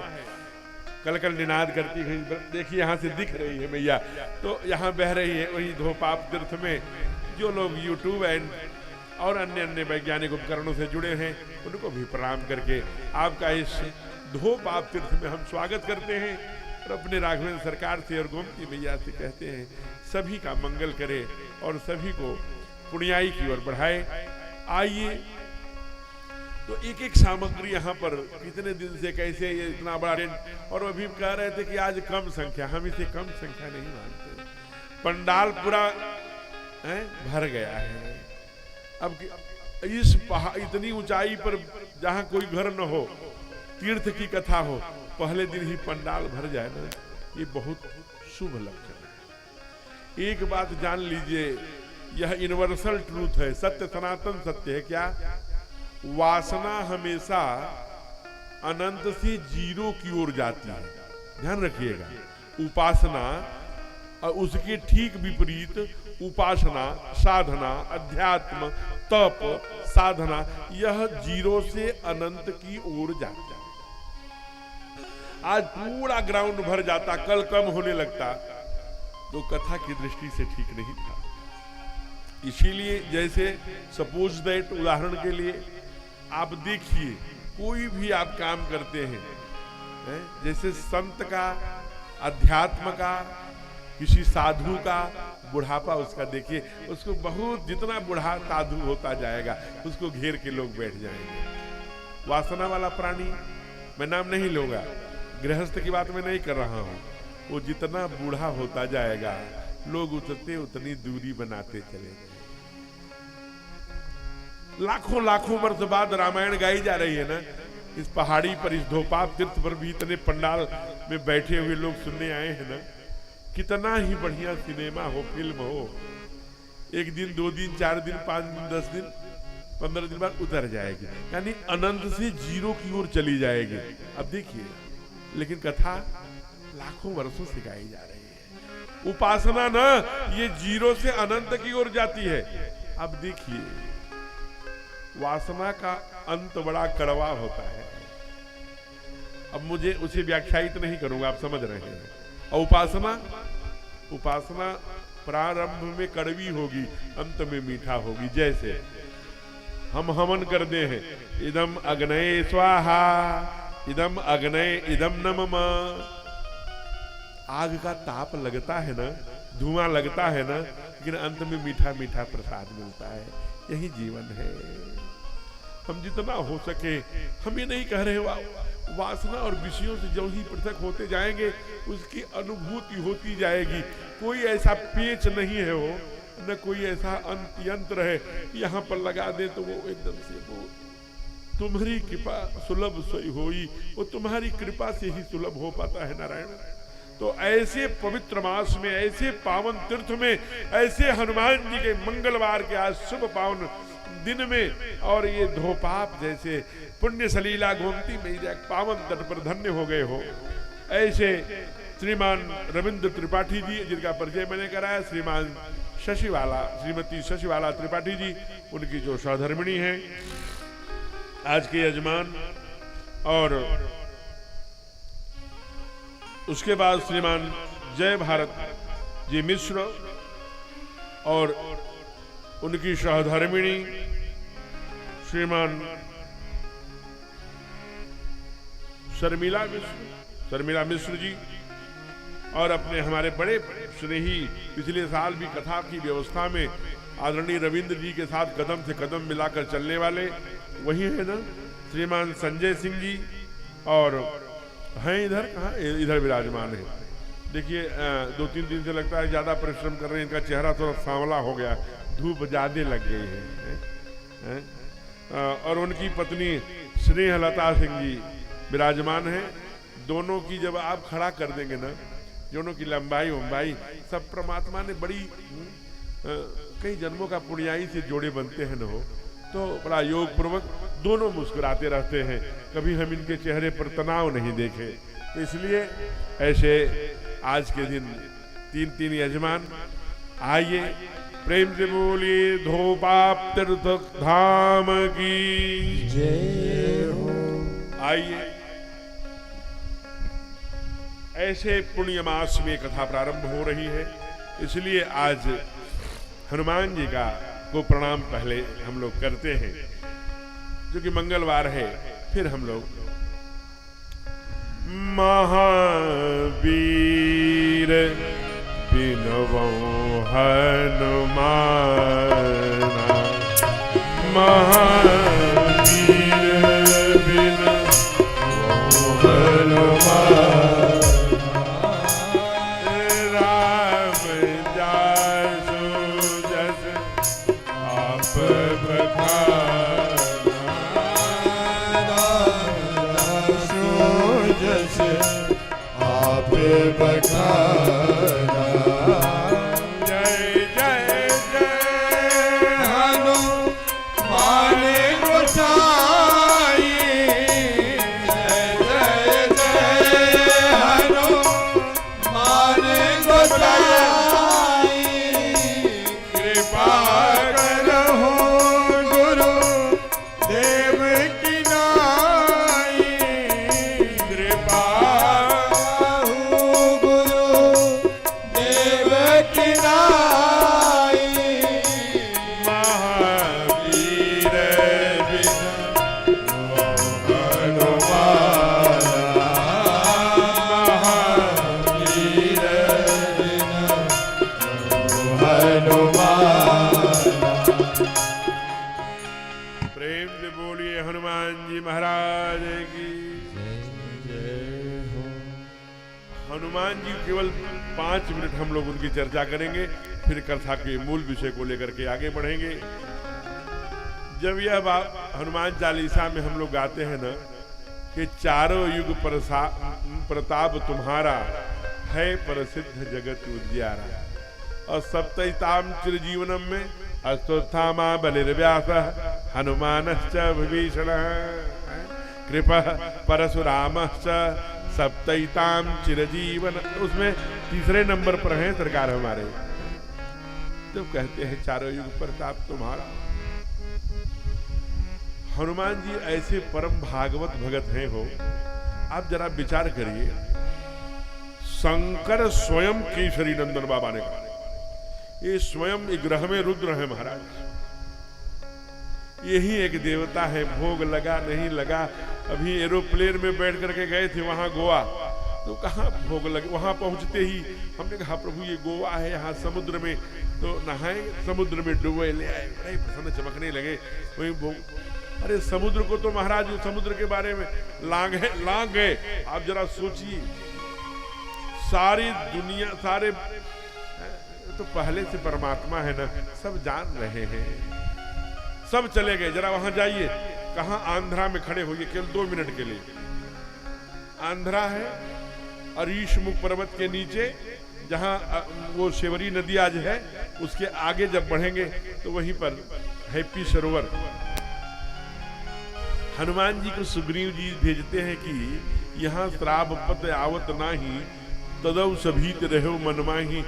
कलकल निनाद करती है। देखिए यहाँ से दिख रही है मैया, तो यहाँ बह रही है वही धोपाप तीर्थ में। जो लोग यूट्यूब एंड और अन्य वैज्ञानिक उपकरणों से जुड़े हैं उनको भी प्रणाम करके आपका इस धोपाप तीर्थ में हम स्वागत करते हैं और अपने राघवेंद्र सरकार से और गोमती मैया से कहते हैं सभी का मंगल करे और सभी को पुण्याई की ओर बढ़ाए। आइए तो एक एक सामग्री यहाँ पर कितने दिन से कैसे ये इतना बड़ा टेंट, और अभी कह रहे थे कि आज कम संख्या, हम इसे कम संख्या नहीं मानते, पंडाल पूरा भर गया है। अब इस इतनी ऊंचाई पर जहाँ कोई घर न हो, तीर्थ की कथा हो, पहले दिन ही पंडाल भर जाए ना, ये बहुत शुभ लक्षण है। एक बात जान लीजिए, यह यूनिवर्सल ट्रूथ है, सत्य सनातन सत्य है। क्या? वासना हमेशा अनंत से जीरो की ओर जाती है, ध्यान रखिएगा। उपासना और उसके ठीक विपरीत उपासना, साधना, अध्यात्म, तप, साधना, यह जीरो से अनंत की ओर जाता है। आज पूरा ग्राउंड भर जाता, कल कम होने लगता, तो कथा की दृष्टि से ठीक नहीं था। इसीलिए जैसे सपोज दैट, उदाहरण के लिए आप देखिए कोई भी आप काम करते हैं, जैसे संत का, अध्यात्म का, किसी साधु का बुढ़ापा उसका देखिए, उसको बहुत जितना बुढ़ा साधु होता जाएगा उसको घेर के लोग बैठ जाएंगे। वासना वाला प्राणी, मैं नाम नहीं लूंगा, गृहस्थ की बात मैं नहीं कर रहा हूं, वो जितना बूढ़ा होता जाएगा लोग उतनी दूरी बनाते चले गए। लाखों लाखों वर्ष बाद रामायण गाई जा रही है ना, इस पहाड़ी पर, इस धोपाप तीर्थ पर भी इतने पंडाल में बैठे हुए लोग सुनने आए हैं ना। कितना ही बढ़िया सिनेमा हो, फिल्म हो, एक दिन, 2 दिन, 4 दिन, 5 दिन, 10 दिन, 15 दिन बाद उतर जाएगी, यानी अनंत से 0 की ओर चली जाएगी। अब देखिए, लेकिन कथा लाखों वर्षों से गाई जा रही है। उपासना ना, ये 0 से अनंत की ओर जाती है। अब देखिए, वासना का अंत बड़ा कड़वा होता है। अब मुझे उसे व्याख्यायित नहीं करूंगा, आप समझ रहे हैं। और उपासना प्रारंभ में कड़वी होगी, अंत में मीठा होगी। जैसे हम हवन करते हैं, इदम अग्नये स्वाहा, इदम अग्नये इदम नमः। आग का ताप लगता है ना, धुआं लगता है ना, लेकिन अंत में मीठा मीठा प्रसाद मिलता है। यही जीवन है। हम जितना हो सके, हम ये नहीं कह रहे वासना और विषयों से जो ही पृथक होते जाएंगे उसकी अनुभूति होती जाएगी। कोई ऐसा पेच नहीं है वो, न कोई ऐसा यंत्र है यहाँ पर लगा दे तो वो एकदम से वो तुम्हारी कृपा सुलभ सोई होई, वो तुम्हारी कृपा से ही सुलभ हो पाता है नारायण। तो ऐसे पवित्र मास में, ऐसे पावन तीर्थ में, ऐसे हनुमान जी के मंगलवार के आज शुभ पावन दिन में, और ये धोपाप जैसे पुण्य सलीला गोमती में पावन तट पर धन्य हो गए हो, ऐसे श्रीमान रविंद्र त्रिपाठी जी, जिनका परिचय मैंने कराया, श्रीमान शशिवाला, श्रीमती शशिवाला त्रिपाठी जी, उनकी जो सहधर्मिणी है, आज के यजमान, और उसके बाद श्रीमान जय भारत जी मिश्र और उनकी सहधर्मिणी श्रीमान शर्मिला मिश्र जी, और अपने हमारे बड़े स्नेही पिछले साल भी कथा की व्यवस्था में आदरणीय रविंद्र जी के साथ कदम से कदम मिलाकर चलने वाले वही है ना, श्रीमान संजय सिंह जी, और हैं इधर, कहाँ इधर विराजमान है। देखिए 2-3 दिन से लगता है ज्यादा परिश्रम कर रहे हैं, इनका चेहरा थोड़ा सांवला हो गया, धूप ज्यादा लग गई है। और उनकी पत्नी स्नेहलता सिंह जी विराजमान है। दोनों की जब आप खड़ा कर देंगे ना, दोनों की लंबाई सब परमात्मा ने बड़ी कई जन्मों का पुण्याई से जोड़े बनते हैं न हो, तो बड़ा योग पूर्वक दोनों मुस्कुराते रहते हैं। कभी हम इनके चेहरे पर तनाव नहीं देखे। तो इसलिए ऐसे आज के दिन 3 यजमान, आइए प्रेम से बोलिए धोपाप तीर्थ धाम की जय हो। आइए, ऐसे पुण्य मास में कथा प्रारंभ हो रही है, इसलिए आज हनुमान जी का को प्रणाम पहले हम लोग करते हैं, जो कि मंगलवार है। फिर हम लोग महावीर बिनवो हनुमान, महावीर बिनवो हनुमान, बखाना। जय जय जय हनुमान गोसाई, जय जय जय हनुमान गोसाई, कृपा करहु गुरु देव की नाई, कृपा महावीर बिन प्रेम से बोलिए हनुमान जी महाराज की। हनुमान जी केवल 5 मिनट हम लोग उनकी चर्चा करेंगे, फिर कथा के मूल विषय को लेकर के आगे बढ़ेंगे। जब यह बात हनुमान चालीसा में हम लोग गाते हैं ना कि चारों युग प्रताप तुम्हारा है प्रसिद्ध जगत उजियारा, और सप्तैताम चिरजीवनम में अश्वत्थामा बलिर्व्यास हनुमानश्च विभीषण कृपः परशुरामश्च सप्तैताम चिरजीवन। उसमें तीसरे नंबर पर है सरकार हमारे। तो कहते हैं चारों युग प्रताप तुम्हारा। हनुमान जी ऐसे परम भागवत भगत हैं हो। आप जरा विचार करिए, शंकर स्वयं केसरी नंदन बाबा ने कहा, ये स्वयं एक ग्रह में रुद्र है महाराज, यही एक देवता है। भोग लगा नहीं लगा, अभी एरोप्लेन में बैठ करके गए थे वहां गोवा, तो कहाँ भोग लगे। वहां पहुंचते ही हमने कहा प्रभु ये गोवा है, यहाँ समुद्र में तो नहाए, समुद्र में डूबे ले आए, बड़े प्रसन्न चमकने लगे। वही भोग, अरे समुद्र को तो महाराज उस समुद्र के बारे में लांग गए। आप जरा सोचिए, सारी दुनिया, सारे तो पहले से परमात्मा है ना, सब जान रहे हैं, सब चले गए। जरा वहां जाइए, कहां आंध्रा में खड़े होइए केवल 2 मिनट के लिए। आंध्रा है अरीशमुख पर्वत के नीचे, जहां वो शेवरी नदी आज है, उसके आगे जब बढ़ेंगे तो वहीं पर हैप्पी सरोवर। हनुमान जी को सुग्रीव जी भेजते हैं कि यहाँ श्राप पत आवत नाही, तदव सभीत रहो मनमाही।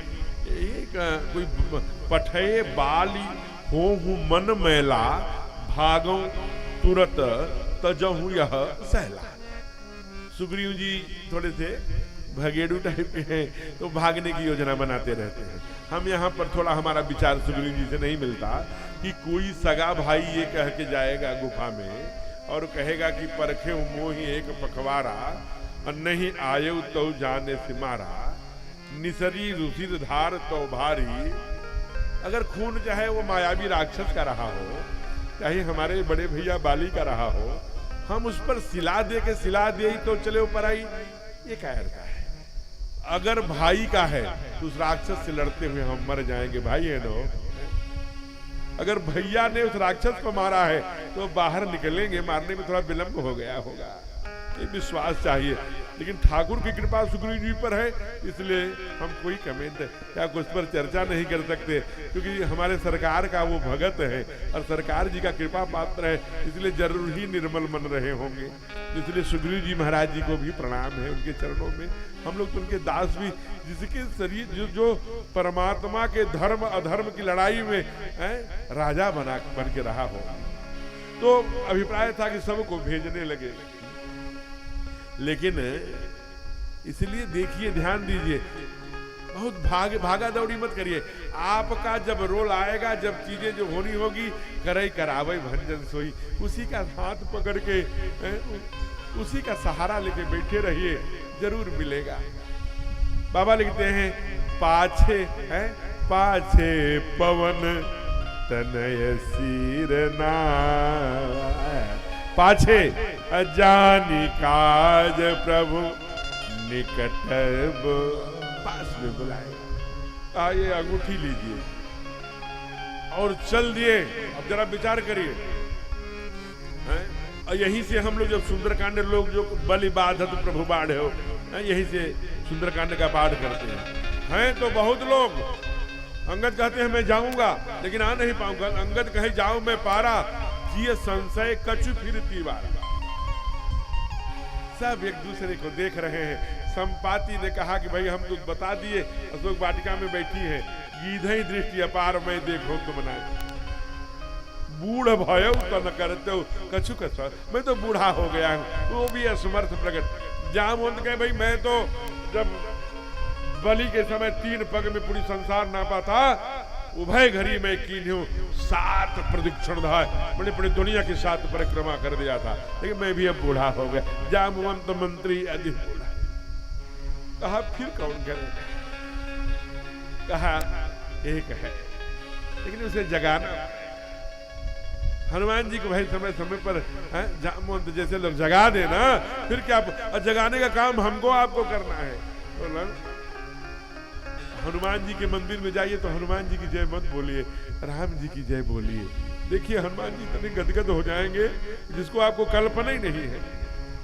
कोई पठे बाली हो मन मैला, भागो तुरत तजहु यह सहला। सुग्रीव जी थोड़े से भगेड़ू टाइप के हैं, तो भागने की योजना बनाते रहते हैं। हम यहाँ पर थोड़ा हमारा विचार सुग्रीव जी से नहीं मिलता कि कोई सगा भाई ये कह के जाएगा गुफा में और कहेगा कि परखे मोही एक पखवारा, नहीं आये तो जाने से मारा, निसरी रुसिर धार तो भारी। अगर खून चाहे वो मायावी राक्षस का रहा हो, चाहे हमारे बड़े भैया बाली का रहा हो, हम उस पर सिला दे तो चले ऊपर आई, ये क्या अर्थ है। अगर भाई का है तो उस राक्षस से लड़ते हुए हम मर जाएंगे, भाई है नो। अगर भैया ने उस राक्षस को मारा है तो बाहर निकलेंगे, मारने में थोड़ा विलंब हो गया होगा, ये विश्वास चाहिए। लेकिन ठाकुर की कृपा सुग्रीव जी पर है, इसलिए हम कोई कमेंट या कुछ पर चर्चा नहीं कर सकते, क्योंकि हमारे सरकार का वो भगत है और सरकार जी का कृपा पात्र है, इसलिए जरूर ही निर्मल मन रहे होंगे। इसलिए सुग्रीव जी महाराज जी को भी प्रणाम है उनके चरणों में। हम लोग तो उनके दास भी, जिसके शरीर जो परमात्मा के धर्म अधर्म की लड़ाई में राजा बन के रहा हो, तो अभिप्राय था कि सबको भेजने लगे। लेकिन इसलिए देखिए, ध्यान दीजिए, बहुत भागा दौड़ी मत करिए। आपका जब रोल आएगा, जब चीजें जो होनी होगी, करई करावे भंजन सोई, उसी का हाथ पकड़ के उसी का सहारा लेके बैठे रहिए, जरूर मिलेगा। बाबा लिखते हैं, पाछे पवन तनय सिरना, पाछे अजानी काज प्रभु निकट पास में बुलाए। आइए अंगूठी लीजिए और चल दिए। अब जरा विचार करिए, यहीं से हम लोग जब सुंदरकांड, लोग जो बलि बाधत प्रभु बाढ़ हो, यहीं से सुंदरकांड का पाठ करते हैं। तो बहुत लोग, अंगद कहते हैं मैं जाऊंगा लेकिन आ नहीं पाऊंगा, अंगद कहे जाऊं मैं पारा, जिये संशय कछु फिरती बार। सब एक दूसरे को देख रहे हैं। संपाति ने कहा कि भाई हम तो बता दिए, अशोक वाटिका में बैठी है, गीधई दृष्टि अपार मैं देखो तुम ना, बूढ़ भयो तो न करते हो कछु कछु, मैं तो बूढ़ा हो गया हूं, वो भी असमर्थ प्रकट। जामवंत कहे भाई मैं तो जब बलि के समय 3 पग में पूरी संसार नापा था, उभय घड़ी में कीन्हूं 7 प्रदक्षिण धाय, बड़े बड़े दुनिया के 7 परिक्रमा कर दिया था, लेकिन मैं भी अब बूढ़ा हो गया। जामवंत मंत्री अधिक बूढ़ा। कहा फिर कौन करे? कहा एक है लेकिन उसे जगाना। हनुमान जी को भाई समय समय पर जामवंत जैसे लोग जगा देना, फिर क्या जगाने का काम हमको आपको करना है। तो हनुमान जी के मंदिर में जाइए तो हनुमान जी की जय मत बोलिए, राम जी की जय बोलिए। देखिए हनुमान जी इतने गदगद हो जाएंगे जिसको आपको कल्पना ही नहीं है।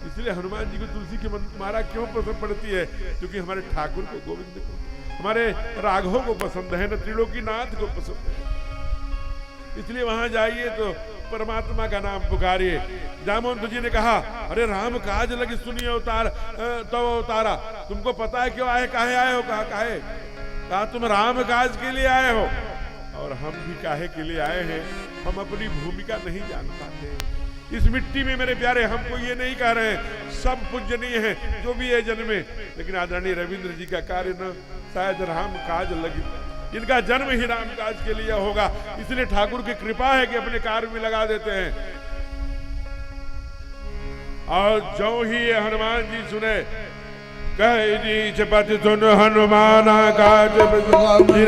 इसलिए हनुमान जी को तुलसी की माला क्यों पसंद पड़ती है? क्योंकि हमारे ठाकुर को, गोविंद को, हमारे राघव को पसंद है, न त्रिलोकीनाथ को पसंद है। इसलिए वहां जाइए तो परमात्मा का नाम पुकारिए। जामवंत जी ने कहा, अरे राम काज लगी सुनिए अवतार तो अवतारा, तुमको पता है क्यों आए, काहे आए हो? कहा तुम राम काज के लिए आए हो, और हम भी काहे के लिए आए हैं, हम अपनी भूमिका नहीं जान पाते। इस मिट्टी में मेरे प्यारे हमको ये नहीं कह रहे हैं सब पूजनीय है जो भी है जन्मे, लेकिन आदरणीय रविंद्र जी का कार्य न शायद राम काज लगी, इनका जन्म ही राम काज के लिए होगा। इसलिए ठाकुर की कृपा है कि अपने कार्य में लगा देते हैं। और जो ही हनुमान जी सुने, कह पति सुन हनुमाना काज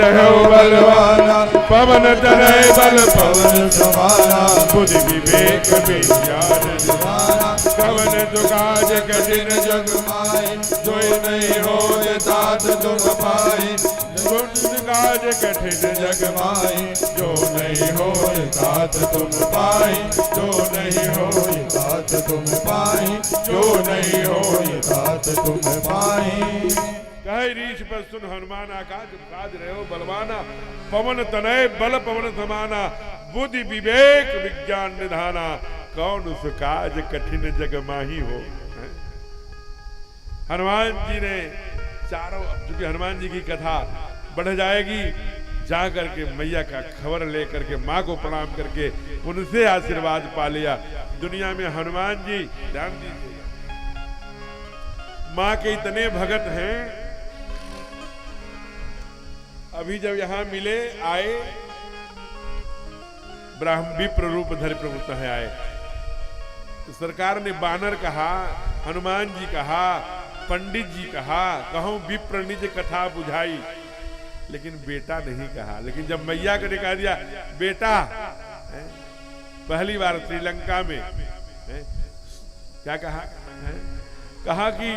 रहो बलवाना, पवन तनय बल पवन समाना, बुद्धि विवेक विज्ञान निधाना, कवन जो काज कठिन जग माहि, जो नहीं हो तात तुम पाहि, काज कठिन जग माहि, जो नहीं हो तात तुम पाहि, जो नहीं हो तात तुम पाहि, जो नहीं हो तात तुम पाहि। कहे रीछ पर सुन हनुमान काज काज रहो बलवाना, पवन तनय बल पवन समाना, बुद्धि विवेक विज्ञान निधाना, कौन उस काज कठिन जग माही हो। हनुमान जी ने चारों, चूंकि हनुमान जी की कथा बढ़ जाएगी, जा करके मैया का खबर लेकर के माँ को प्रणाम करके उनसे आशीर्वाद पा लिया। दुनिया में हनुमान जी, ध्यान दीजिए, माँ के इतने भगत हैं। अभी जब यहां मिले आए, ब्राह्म विप्र रूप धर प्रभुता है आए, तो सरकार ने बानर कहा, हनुमान जी कहा, पंडित जी कहा, कहूं विप्र निज कथा बुझाई, लेकिन बेटा नहीं कहा। लेकिन जब मैया को दिखा दिया बेटा, पहली बार श्रीलंका में क्या कहा? कहा कि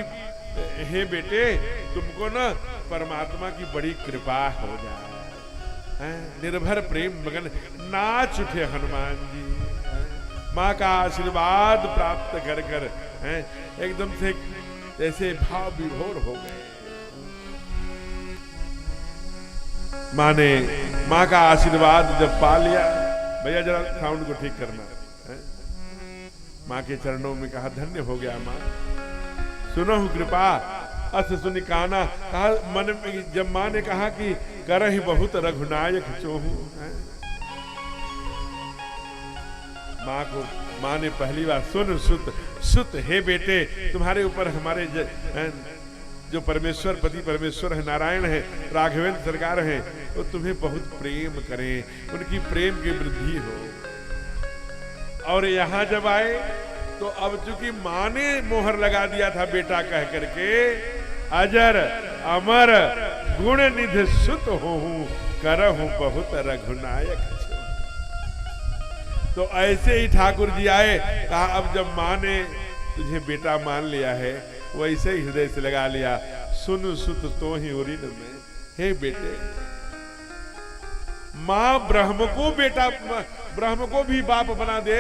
हे बेटे, तुमको ना परमात्मा की बड़ी कृपा हो जाए। निर्भर प्रेम मगन नाच उठे हनुमान जी, माँ का आशीर्वाद प्राप्त कर कर एकदम से जैसे भाव विभोर हो गए। माँ का आशीर्वाद जब पा लिया, भैया जरा साउंड को ठीक करना, माँ के चरणों में कहा धन्य हो गया माँ, सुनो कृपा अस सुनि काना। कहा मन में, जब माँ ने कहा कि करहि बहुत रघुनायक चोहू, माँ ने पहली बार सुन सुत हे बेटे, तुम्हारे ऊपर हमारे जो परमेश्वर पति परमेश्वर है, नारायण है, राघवेंद्र सरकार है, तो तुम्हें बहुत प्रेम करें, उनकी प्रेम की वृद्धि हो। और यहाँ जब आए तो अब चूंकि माँ ने मोहर लगा दिया था बेटा कह करके, अजर अमर गुण निधि सुत होहूं, करहूं बहुत रघुनायक। तो ऐसे ही ठाकुर जी आए, कहा अब जब माँ ने तुझे बेटा मान लिया है, वैसे ही हृदय से लगा लिया, सुन सुत तो ही उरिन में, हे बेटे। माँ ब्रह्म को बेटा, ब्रह्म को भी बाप बना दे,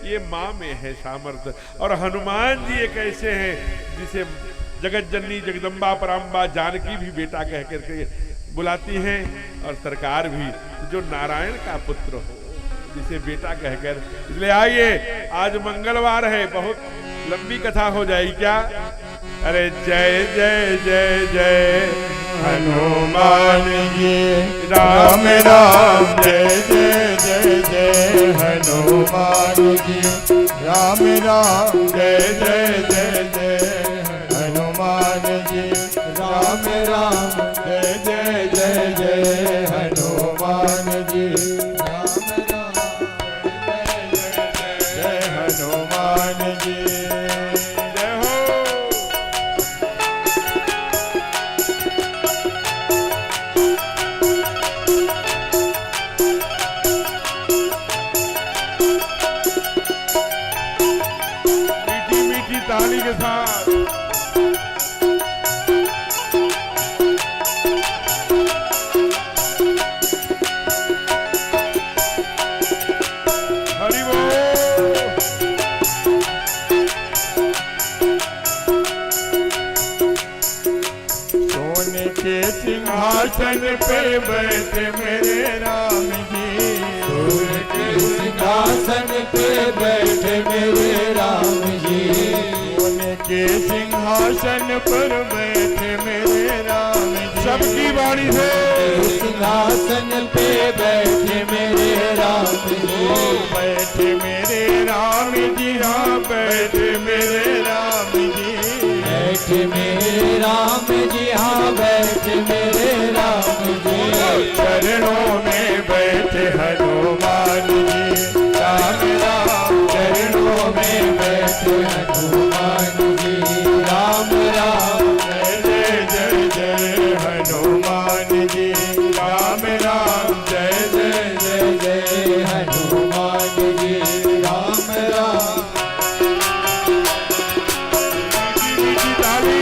ये माँ में है सामर्थ्य। और हनुमान जी एक ऐसे हैं जिसे जगत जननी जगदम्बा पराम्बा जानकी भी बेटा कह करके बुलाती हैं, और सरकार भी जो नारायण का पुत्र हो जिसे बेटा कहकर। इसलिए आइए, आज मंगलवार है, बहुत लंबी कथा हो जाएगी क्या? अरे जय जय जय जय हनुमान जी राम राम, जय जय जय जय हनुमान जी राम राम, जय जय जय जय हनुमान जी राम राम, जय जय जय जय हनुमान जी राम राम, जय हनुमान जी। ताली के साथ। हरि बोल। सोने के सिंहासन पे बैठे मेरे राम जी, सोने के सिंहासन पे बैठे मेरे राम जी, सोने के सिंहासन पर बैठे मेरे राम जी। सबकी बाणी से सिंहासन पे बैठे मेरे राम जी, बैठे मेरे राम जी, हाँ बैठे मेरे राम जी, बैठे मेरे राम जी, हाँ बैठे मेरे राम जी, चरणों में बैठे हनुमान जी, राम राम चरणों में बैठे हनुमान जी, राम राम जय जय जय हनुमान जी, राम राम जय जय जय जय हनुमान जी, राम राम। मीठी ताली।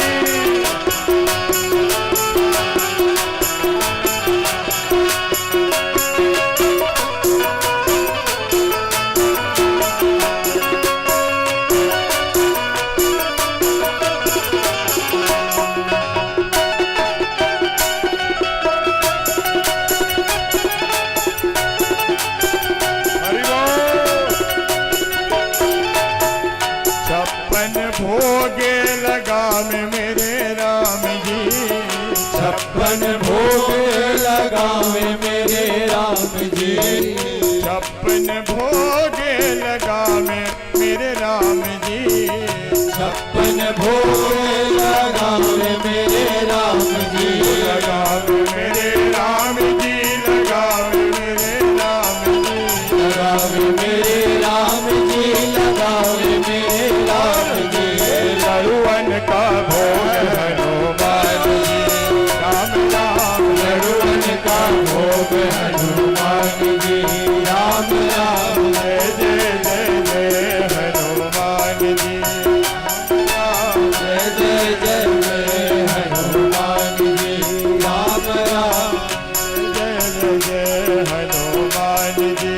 हरि बोल। छप्पन भोगे लगाम मेरे राम जी, छप्पन भोग लगावे मेरे राम जी, छप्पन भोगे लगाम मेरे राम जी, छप्पन भोग लगावे मेरे राम जी, लगाम मेरे राम जी, लगाम मेरे राम जी, लगावे मेरे राम जी, लगावे मेरे राम जी, लड़ुअन का भोग हनुमान जी, राम राम लड़ुअन का भोग हनुमान जी, राम राम जय जय जय जय हनुमान जी, राम जय जय जय जय हनुमान जी, राम राम जय जय जय हनुमान जी।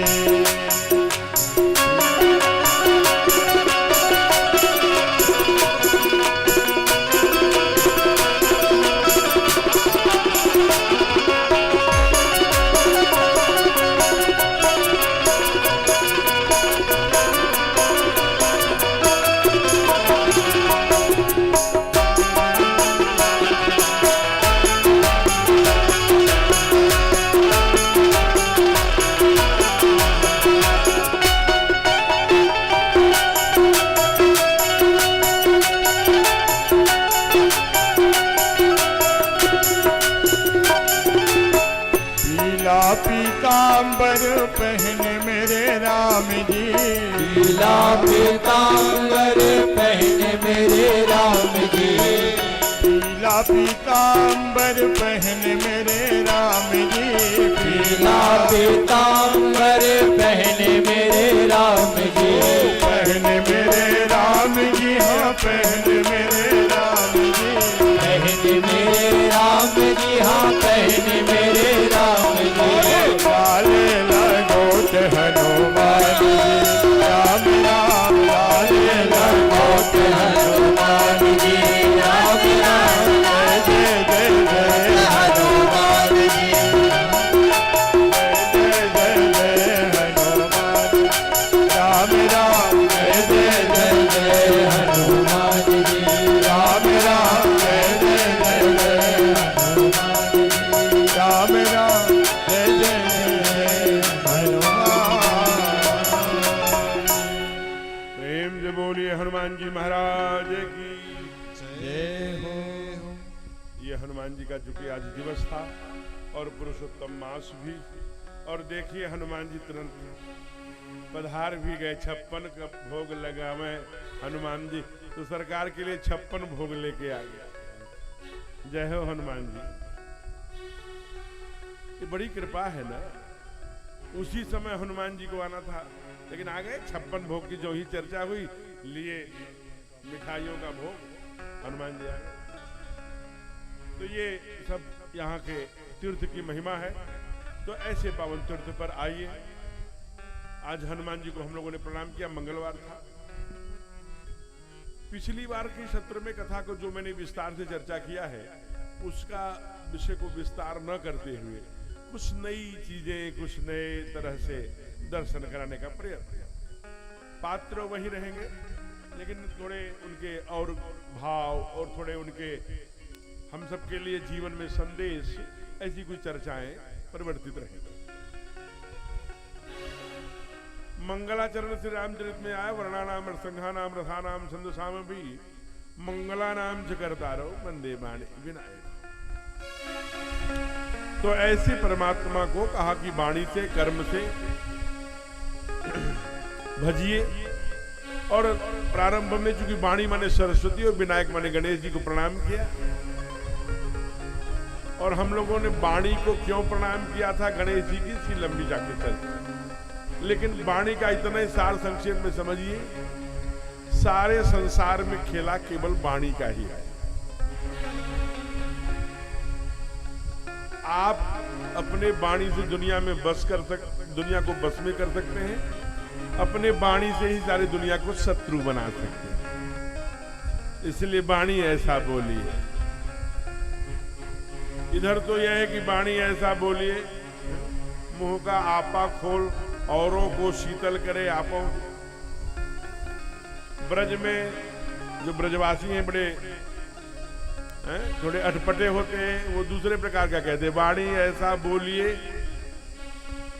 पीला पीतांबर पहन मेरे राम जी, पीला पीतांबर पहने मेरे राम जी, पीला पीतांबर पहन मेरे राम जी, पीला पीतांबर पहने मेरे राम जी, पहन मेरे राम जी, हाँ पहन मेरे राम जी, पहने मेरे राम जी, हाँ पहने मेरे राम जी, लाले लगोट हनुमान जी, राम राम लाले लगोट हनुमान जी, राम राम जय जय जय हनुमान जी, जय जय जय हनुमान राम राम जय जय जय जय हनुमान जी, राम राम जय जय जय राम राम जय जय जय हनुमान। प्रेम से बोलिए हनुमान जी महाराज की। जय हो। ये हनुमान जी का चूंकि आज दिवस था और पुरुषोत्तम मास भी, और देखिए हनुमान जी तुरंत पधार भी गए। 56 का भोग लगा मैं हनुमान जी, तो सरकार के लिए 56 भोग लेके आ गया। जय हो हनुमान जी। ये बड़ी कृपा है ना। उसी समय हनुमान जी को आना था, लेकिन आ गए। 56 भोग की जो ही चर्चा हुई लिए मिठाइयों का भोग हनुमान जी आए। तो ये सब यहाँ के तीर्थ की महिमा है। तो ऐसे पावन तीर्थ पर आइए। आज हनुमान जी को हम लोगों ने प्रणाम किया, मंगलवार था। पिछली बार के सत्र में कथा को जो मैंने विस्तार से चर्चा किया है, उसका विषय को विस्तार न करते हुए कुछ नई चीजें, कुछ नए तरह से दर्शन कराने का प्रयत्न। पात्र वही रहेंगे, लेकिन थोड़े उनके और भाव और थोड़े उनके हम सबके लिए जीवन में संदेश, ऐसी कुछ चर्चाएं परिवर्तित रहेंगी। मंगलाचरण श्री रामचरित में आया, वर्णानाम संघानाम रथानाम छंदसाम भी मंगलानाम च करतारो वंदे माने विनायक। तो ऐसे परमात्मा को कहा कि वाणी से, कर्म से भजिए। और प्रारंभ में चूंकि वाणी माने सरस्वती और विनायक माने गणेश जी को प्रणाम किया, और हम लोगों ने वाणी को क्यों प्रणाम किया था, गणेश जी की सी लंबी जाके चल। लेकिन वाणी का इतना ही सार संक्षेप में समझिए, सारे संसार में खेला केवल वाणी का ही है। आप अपने वाणी से दुनिया में दुनिया को बस में कर सकते हैं, अपने वाणी से ही सारी दुनिया को शत्रु बना सकते हैं। इसलिए वाणी ऐसा बोलिए। इधर तो यह है कि वाणी ऐसा बोलिए, मुंह का आपा खोल औरों को शीतल करे आपो। ब्रज में जो ब्रजवासी हैं बड़े थोड़े अटपटे होते हैं, वो दूसरे प्रकार का कहते हैं, वाणी ऐसा बोलिए।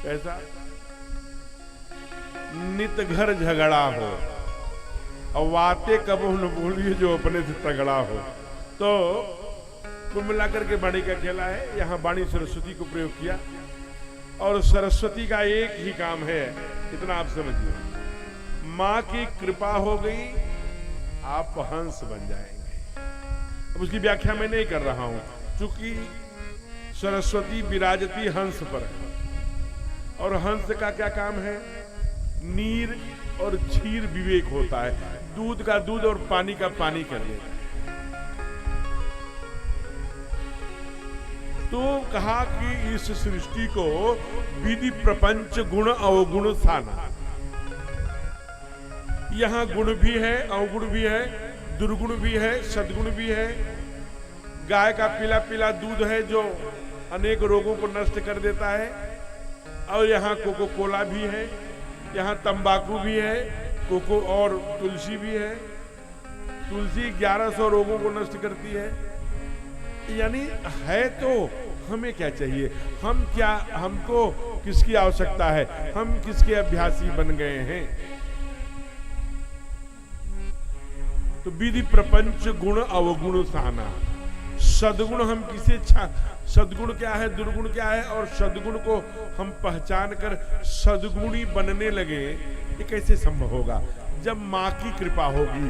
कैसा? नित घर झगड़ा हो और वाते कब न बोलिए जो अपने से तगड़ा हो। तो कुल मिलाकर के वाणी का खेला है। यहाँ वाणी सरस्वती को प्रयोग किया, और सरस्वती का एक ही काम है, इतना आप समझिए, माँ की कृपा हो गई, आप हंस बन जाएंगे। अब उसकी व्याख्या मैं नहीं कर रहा हूं, क्योंकि सरस्वती विराजती हंस पर है, और हंस का क्या काम है? नीर और क्षीर विवेक होता है, दूध का दूध और पानी का पानी कर देता है। तो कहा कि इस सृष्टि को विधि प्रपंच गुण अवगुण साना। यहां गुण भी है, अवगुण भी है, दुर्गुण भी है, सद्गुण भी है। गाय का पीला पीला दूध है जो अनेक रोगों को नष्ट कर देता है, और यहाँ कोको कोला भी है, यहाँ तंबाकू भी है, कोको और तुलसी भी है। तुलसी 1100 रोगों को नष्ट करती है। यानी है तो हमें क्या चाहिए? हमको किसकी आवश्यकता है? हम किसके अभ्यासी बन गए हैं? तो विधि प्रपंच गुण अवगुण साना। सद्गुण हम किसे सद्गुण क्या है, दुर्गुण क्या है, और सद्गुण को हम पहचान कर सद्गुणी बनने लगे, ये कैसे संभव होगा? जब माँ की कृपा होगी,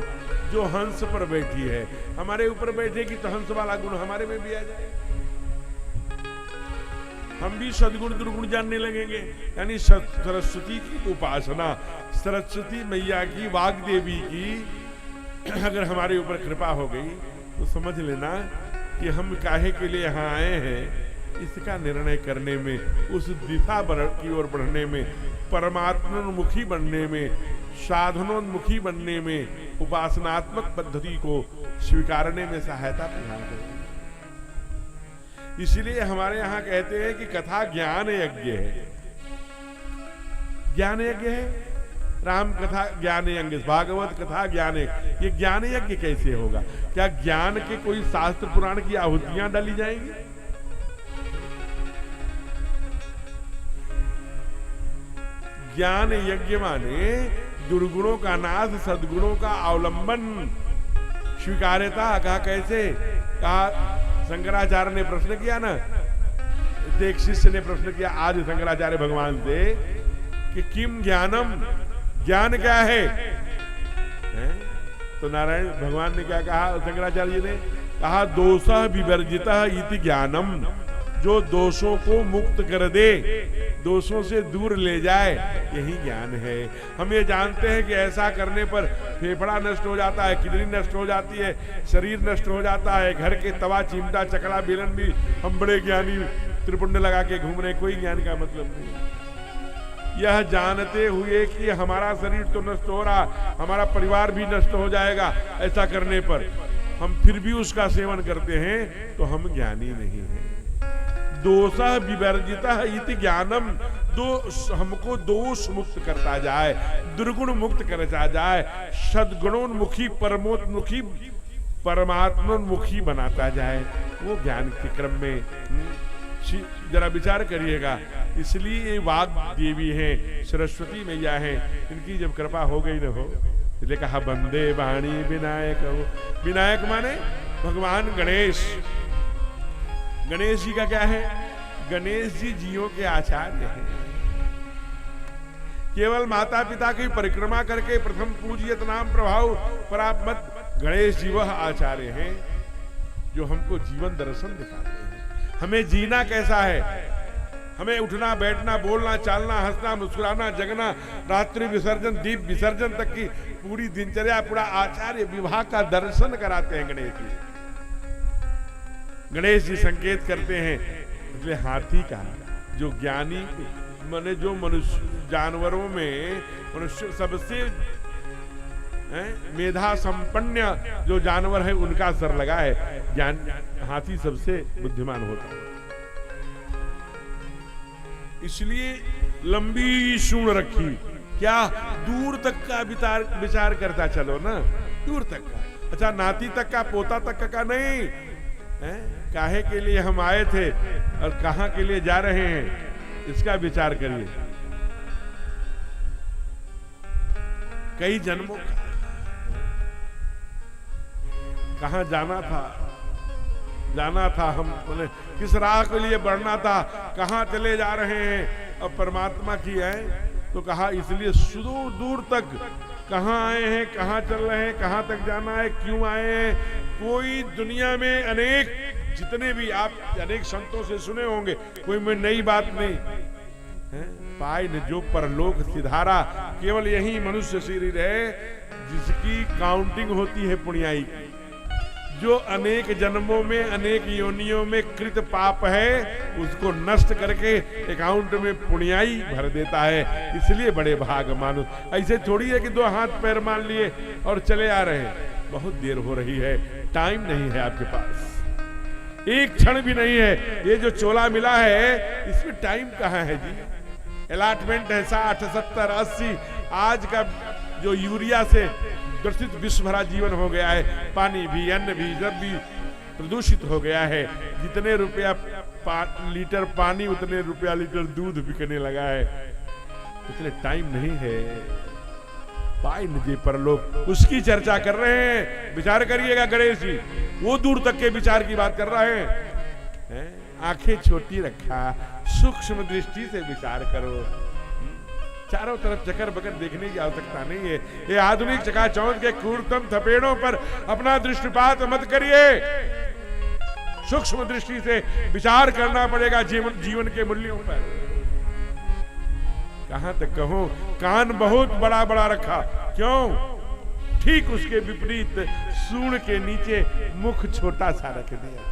जो हंस पर बैठी है, हमारे ऊपर बैठेगी, तो हंस वाला गुण हमारे में भी आ जाए, हम भी सद्गुण दुर्गुण जानने लगेंगे। यानी सरस्वती की उपासना, सरस्वती मैया की, वाग्देवी की अगर हमारे ऊपर कृपा हो गई, तो समझ लेना कि हम काहे के लिए यहाँ आए हैं, इसका निर्णय करने में, उस दिशा की ओर बढ़ने में, परमात्मोन्मुखी बनने में, साधनोन्मुखी बनने में, उपासनात्मक पद्धति को स्वीकारने में सहायता प्रदान करेगी। इसलिए हमारे यहाँ कहते हैं कि कथा ज्ञान यज्ञ है। ज्ञान यज्ञ है, राम कथा ज्ञान यज्ञ, भागवत कथा ज्ञान यज्ञ। ये ज्ञान यज्ञ कैसे होगा? क्या ज्ञान के कोई शास्त्र पुराण की आहुतियां डाली जाएंगी? ज्ञान यज्ञ माने दुर्गुणों का नाश, सद्गुणों का अवलंबन, स्वीकार्यता। कहा कैसे? कहा शंकराचार्य ने प्रश्न किया ना, एक शिष्य ने प्रश्न किया आज शंकराचार्य भगवान से कि किम ज्ञानम, ज्ञान क्या है? तो नारायण भगवान ने क्या कहा? शंकराचार्य जी ने कहा दोषः विवर्जितः इति ज्ञानम। जो दोषों को मुक्त कर दे, दोषों से दूर ले जाए, यही ज्ञान है। हम ये जानते हैं कि ऐसा करने पर फेफड़ा नष्ट हो जाता है, किडनी नष्ट हो जाती है, शरीर नष्ट हो जाता है, घर के तवा चिमटा चकला बेलन भी हम बड़े ज्ञानी त्रिपुंड लगा के घूम रहे, कोई ज्ञान का मतलब नहीं। यह जानते हुए कि हमारा शरीर तो नष्ट हो रहा, हमारा परिवार भी नष्ट हो जाएगा, ऐसा करने पर हम फिर भी उसका सेवन करते हैं, तो हम ज्ञानी नहीं हैं। दोषः विवर्जितः इति ज्ञानम, हमको दोष मुक्त करता जाए, दुर्गुण मुक्त करता जाए, सद्गुणोन्मुखी परमोन्मुखी परमात्मोन्मुखी बनाता जाए, वो ज्ञान के क्रम में जरा विचार करिएगा। इसलिए ये वाग देवी हैं, सरस्वती मैया हैं, इनकी जब कृपा हो गई न हो, इसलिए कहा बंदे वाणी विनायक हो। विनायक माने भगवान गणेश। गणेश जी का क्या है? गणेश जी जीवों के आचार्य हैं। केवल माता पिता की परिक्रमा करके प्रथम पूजियत नाम प्रभाव पराप मत, गणेश जी वह आचार्य हैं जो हमको जीवन दर्शन दिखाते हैं। हमें जीना कैसा है, हमें उठना बैठना बोलना चालना हंसना मुस्कुराना जगना रात्रि विसर्जन दीप विसर्जन तक की पूरी दिनचर्या पूरा आचार्य विवाह का दर्शन कराते हैं गणेश जी। गणेश जी संकेत करते हैं इसलिए हाथी का जो ज्ञानी माने जो मनुष्य जानवरों में मनुष्य सबसे मेधा संपन्न जो जानवर है उनका सर लगा है, ज्ञान हाथी सबसे बुद्धिमान होता है। इसलिए लंबी सूंड रखी, क्या दूर तक का विचार करता चलो ना, दूर तक का। अच्छा नाती तक का पोता तक का नहीं है? काहे के लिए हम आए थे और कहां के लिए जा रहे हैं, इसका विचार करिए। कई जन्मों कहां जाना था हम बोले, किस राह के लिए बढ़ना था, कहां चले जा रहे हैं। अब परमात्मा की है तो कहा इसलिए सुदूर दूर तक कहां आए हैं, कहां चल रहे हैं, कहां तक जाना है, क्यों आए हैं। कोई दुनिया में अनेक जितने भी आप अनेक संतों से सुने होंगे, कोई में नई बात नहीं है। पाए न जो परलोक सिधारा, केवल यही मनुष्य शरीर है जिसकी काउंटिंग होती है पुण्याई की। जो अनेक जन्मों में अनेक योनियों में कृत पाप है उसको नष्ट करके अकाउंट में पुण्याई भर देता है। इसलिए बड़े भाग मानो। ऐसे थोड़ी है कि दो हाथ पैर मान लिए और चले आ रहे हैं। बहुत देर हो रही है, टाइम नहीं है आपके पास, एक क्षण भी नहीं है। ये जो चोला मिला है इसमें टाइम कहाँ है जी? अलॉटमेंट है 60, 70, 80। आज का जो यूरिया से दूषित विश्व भरा जीवन हो गया है, पानी भी अन्न भी जब भी प्रदूषित हो गया है। जितने रुपया लीटर पानी उतने रुपया लीटर दूध बिकने लगा है। इसलिए टाइम नहीं है। पाई निजे परलोक उसकी चर्चा कर रहे हैं। विचार करिएगा गणेश जी, वो दूर तक के विचार की बात कर रहे हैं। आंखें छोटी रखा, सूक्ष्म दृष्टि से विचार करो। चारों तरफ चक्कर बकर देखने की आवश्यकता नहीं है। ये आधुनिक चकाचौंध के क्रूरतम थपेड़ों पर अपना दृष्टिपात मत करिए। सूक्ष्म दृष्टि से विचार करना पड़ेगा जीवन के मूल्यों पर। कहां तक कहूं, कान बहुत बड़ा बड़ा रखा, क्यों? ठीक उसके विपरीत सूंड के नीचे मुख छोटा सा रख दिया।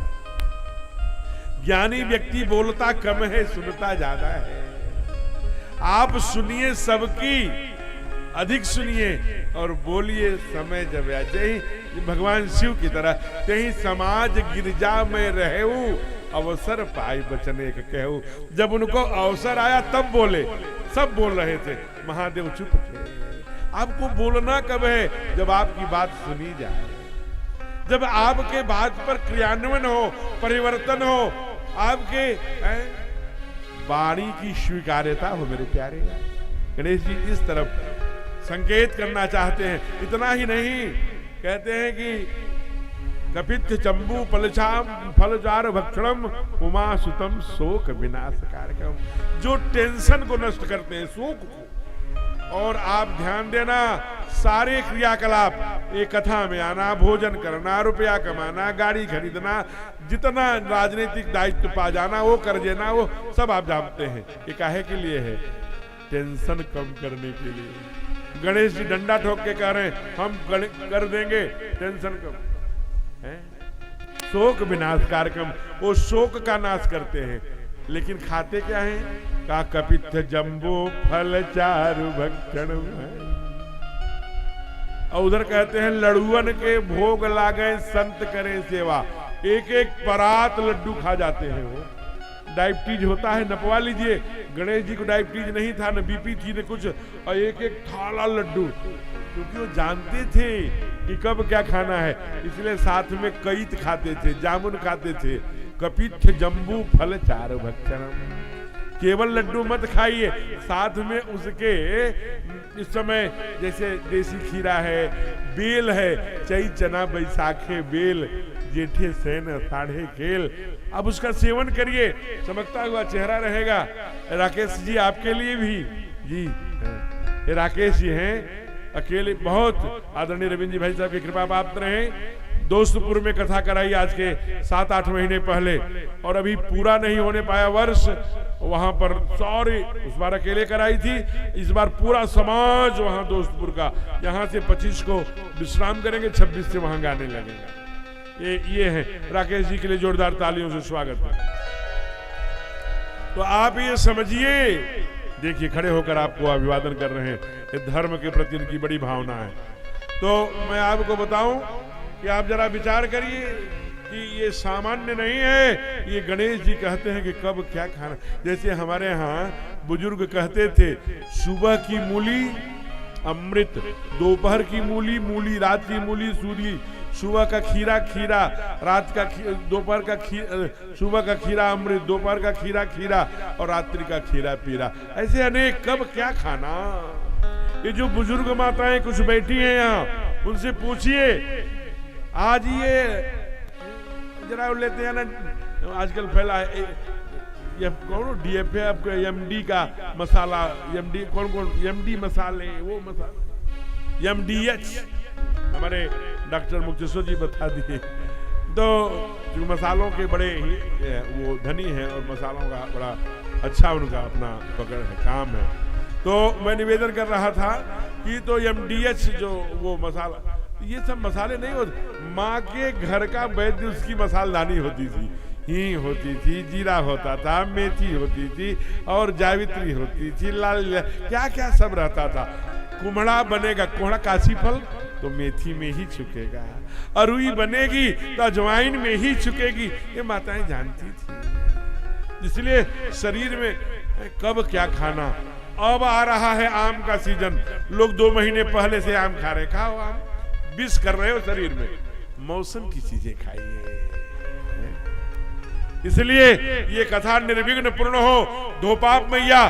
ज्ञानी व्यक्ति बोलता कम है, सुनता ज्यादा है। आप सुनिए सबकी, अधिक सुनिए और बोलिए समय जब आ जाए। भगवान शिव की तरह तेही समाज गिरजा में रहू, अवसर पाई बचने का कहू। जब उनको अवसर आया तब बोले, सब बोल रहे थे, महादेव चुप थे। आपको बोलना कब है? जब आपकी बात सुनी जाए, जब आपके बात पर क्रियान्वयन हो, परिवर्तन हो, आपके वाणी की स्वीकार्यता हो। मेरे प्यारे गणेश जी इस तरफ संकेत करना चाहते हैं। इतना ही नहीं, कहते हैं कि कपित्थ चंबू पलछाम फलचार भक्षणम उमा सुतम शोक विनाशकारकम। जो टेंशन को नष्ट करते हैं, शोक को। और आप ध्यान देना, सारे क्रियाकलाप, एक कथा में आना, भोजन करना, रुपया कमाना, गाड़ी खरीदना, जितना राजनीतिक दायित्व पा जाना, वो कर देना, वो सब आप जानते हैं। ये काहे के लिए है? टेंशन कम करने के लिए। गणेश जी डंडा ठोक के कह रहे हैं हम कर देंगे टेंशन कम है। शोक विनाश कार्यक्रम, वो शोक का नाश करते हैं, लेकिन खाते क्या है? का कपित्थ जम्बो फल चारु भक्षण। और उधर कहते हैं लड़ुअन के भोग लागे संत करे सेवा। एक एक परात लड्डू खा जाते हैं। वो डायबिटीज होता है, नपवा लीजिए। गणेश जी को डायबिटीज नहीं था, न बीपी थी, न कुछ, और एक एक थाला लड्डू, क्योंकि वो जानते थे कि कब क्या खाना है, इसलिए साथ में कईत खाते थे, जामुन खाते थे। कपित्थ जम्बू फल चार भक्षणम। केवल लड्डू मत खाइए, साथ में उसके इस समय जैसे देसी खीरा है, बेल है, चई चना बैसाखे बेल, जेठे सैन साढ़े खेल, अब उसका सेवन करिए, चमकता हुआ चेहरा रहेगा। राकेश जी आपके लिए भी जी, ये राकेश जी हैं, अकेले बहुत आदरणीय रविंद्र जी भाई साहब की कृपा प्राप्त रहे। दोस्तपुर में कथा कराई आज के 7-8 महीने पहले, और अभी पूरा नहीं होने पाया वर्ष, वहां पर सॉरी उस बार अकेले कराई थी, इस बार पूरा समाज वहां दोस्तपुर का, यहां से 25 को विश्राम करेंगे, 26 से वहां गाने लगेगा। ये है राकेश जी के लिए जोरदार तालियों से स्वागत है। तो आप ये समझिए, देखिए खड़े होकर आपको अभिवादन कर रहे हैं, ये धर्म के प्रति इनकी बड़ी भावना है। तो मैं आपको बताऊं कि आप जरा विचार करिए कि ये सामान्य नहीं है। ये गणेश जी कहते हैं कि कब क्या खाना, जैसे हमारे यहाँ बुजुर्ग कहते थे सुबह की मूली अमृत, दोपहर की मूली मूली, रात की मूली सूली, सुबह का खीरा खीरा, रात का दोपहर का सुबह का खीरा अमृत, दोपहर का खीरा खीरा, और रात्रि का खीरा पीरा। ऐसे अनेक, कब क्या खाना। ये जो बुजुर्ग माताएं कुछ बैठी हैं यहाँ, उनसे पूछिए। आज ये जरा लेते हैं ना, आजकल फैला है ये कौन डीएफए, आपको एमडी का मसाला, एमडी कौन एमडी मसाले, वो मसाला एमडीएच, हमारे डॉक्टर मुक्तेश्वर जी बता दिए। तो जो मसालों के बड़े ही वो धनी हैं, और मसालों का बड़ा अच्छा उनका अपना पकड़ है, काम है। तो मैं निवेदन कर रहा था कि तो एमडीएच जो वो मसाला, ये सब मसाले नहीं होते। माँ के घर का वैद्य उसकी मसालदानी होती थी, हींग होती थी, जीरा होता था, मेथी होती थी, और जावित्री होती थी, लाल क्या क्या सब रहता था। कुम्हड़ा बनेगा, कुम्हड़ा काशी फल तो मेथी में ही छुकेगा, अरुई बनेगी तो अजवाइन में ही छुकेगी, ये माताएं जानती थी। इसलिए शरीर में कब क्या खाना। अब आ रहा है आम का सीजन, लोग 2 महीने पहले से आम खा रहे, खाओ आम, विष कर रहे हो शरीर में, मौसम की चीजें खाइए। इसलिए ये कथा निर्विघ्न पूर्ण हो। धोपाप मैया,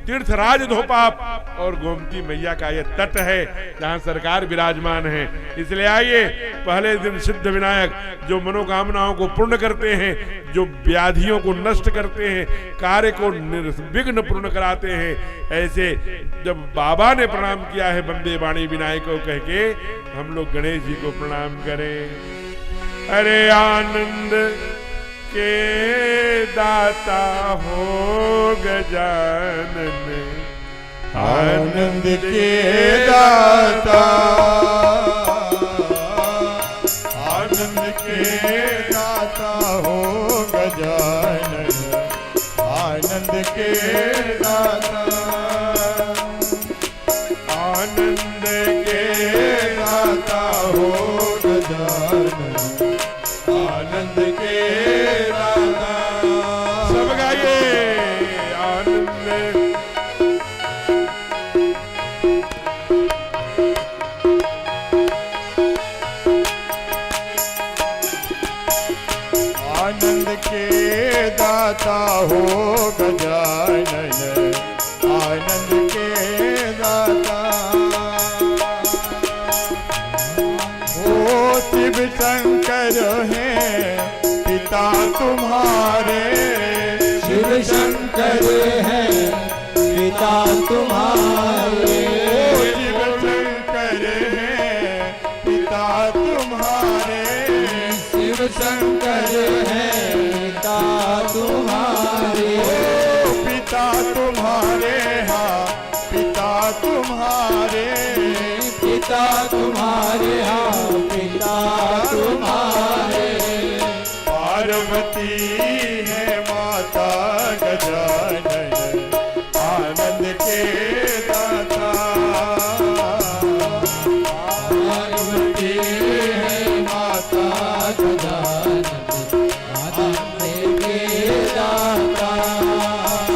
तीर्थराज धोपाप और गोमती मैया का ये तट है जहां सरकार विराजमान है। इसलिए आइए, पहले दिन सिद्ध विनायक जो मनोकामनाओं को पूर्ण करते हैं, जो व्याधियों को नष्ट करते हैं, कार्य को निर्विघ्न पूर्ण कराते हैं, ऐसे जब बाबा ने प्रणाम किया है वंदे वाणी विनायक को कह के, हम लोग गणेश जी को प्रणाम करें। अरे आनंद के दाता हो गजानन, आनंद के दाता, आनंद के दाता हो गजानन, आनंद के दाता, आनंद के दाता हो गजानन, आनंद के दाता। सब गाइए आनंद। आनंद के दाता हो गजानन, आनंद के दाता। ओ शिव शंकर हैं पिता तुम्हारे, शिव शंकर है पिता तुम्हारे, तुम्हारे हाँ पिता तुम्हारे। पार्वती है माता गजानन आनंद के दाता। पार्वती है माता गजानन आनंद के दाता।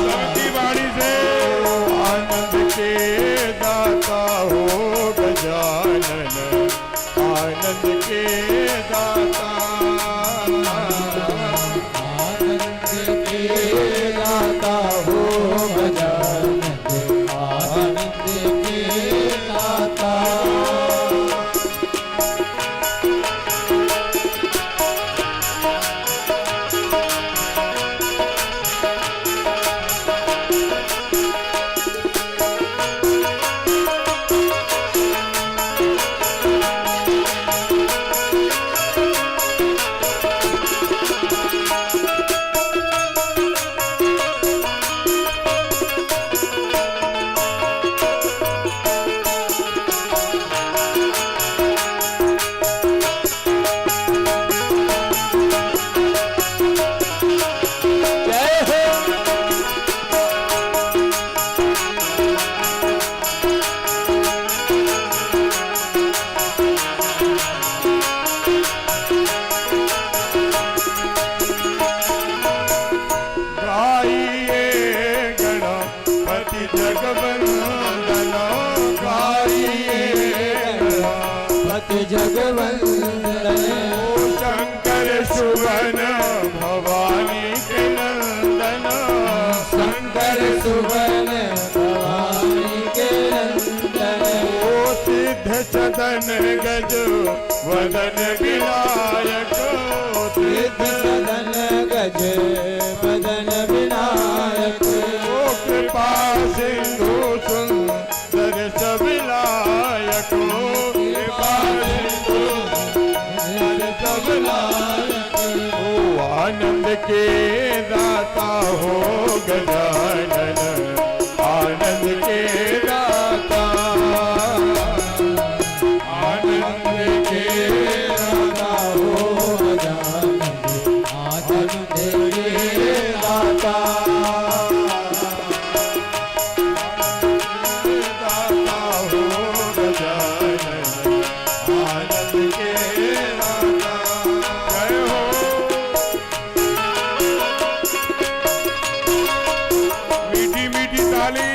सबकी बाणी से आनंद के दाता हो गजानन आनंद के दाता। आनंद के दाता हो गजानन आनंद के दाता। गाइए गणपति जगवंदन गाइए गणपति जगवंदन। ओ शंकर सुवन भवानी के नंदन। शंकर सुवन भवानी के नंदन। ओ सिद्ध सदन गज वदन विनायक। सिद्ध सदन गज बदन विनायक। ओ कृपा सिंधु सुंदर सविनायक। कृपा सिंधु सुंदर सविनायक। ओ आनंद के दाता हो गजानन आनंद के दाता। आनंद के दाता हो गजानन आनंद के दाता। दाता हो गजानन आनंद के दाता। जय हो मीठी मीठी ताली।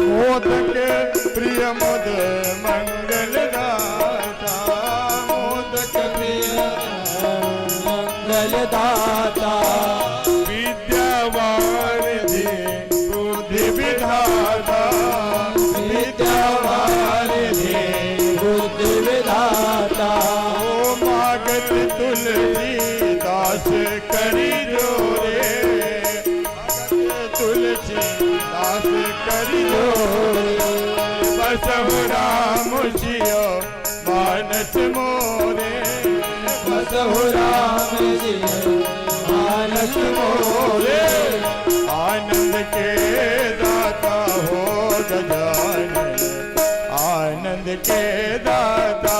मोदक प्रिय मुद मंगल दाता। मोदक प्रिय मंगल दाता। विद्यावारिधि बुद्धि विधाता। विद्यावारिधि बुद्धि विधाता। ओ मागत तुलसी दास करी जोरे। तुलसी दास करी जोरे। बसहु राम जियो मानस मोरे। बसहु राम जी मानस मोरे। आनंद के दाता हो गजानन आनंद के दाता।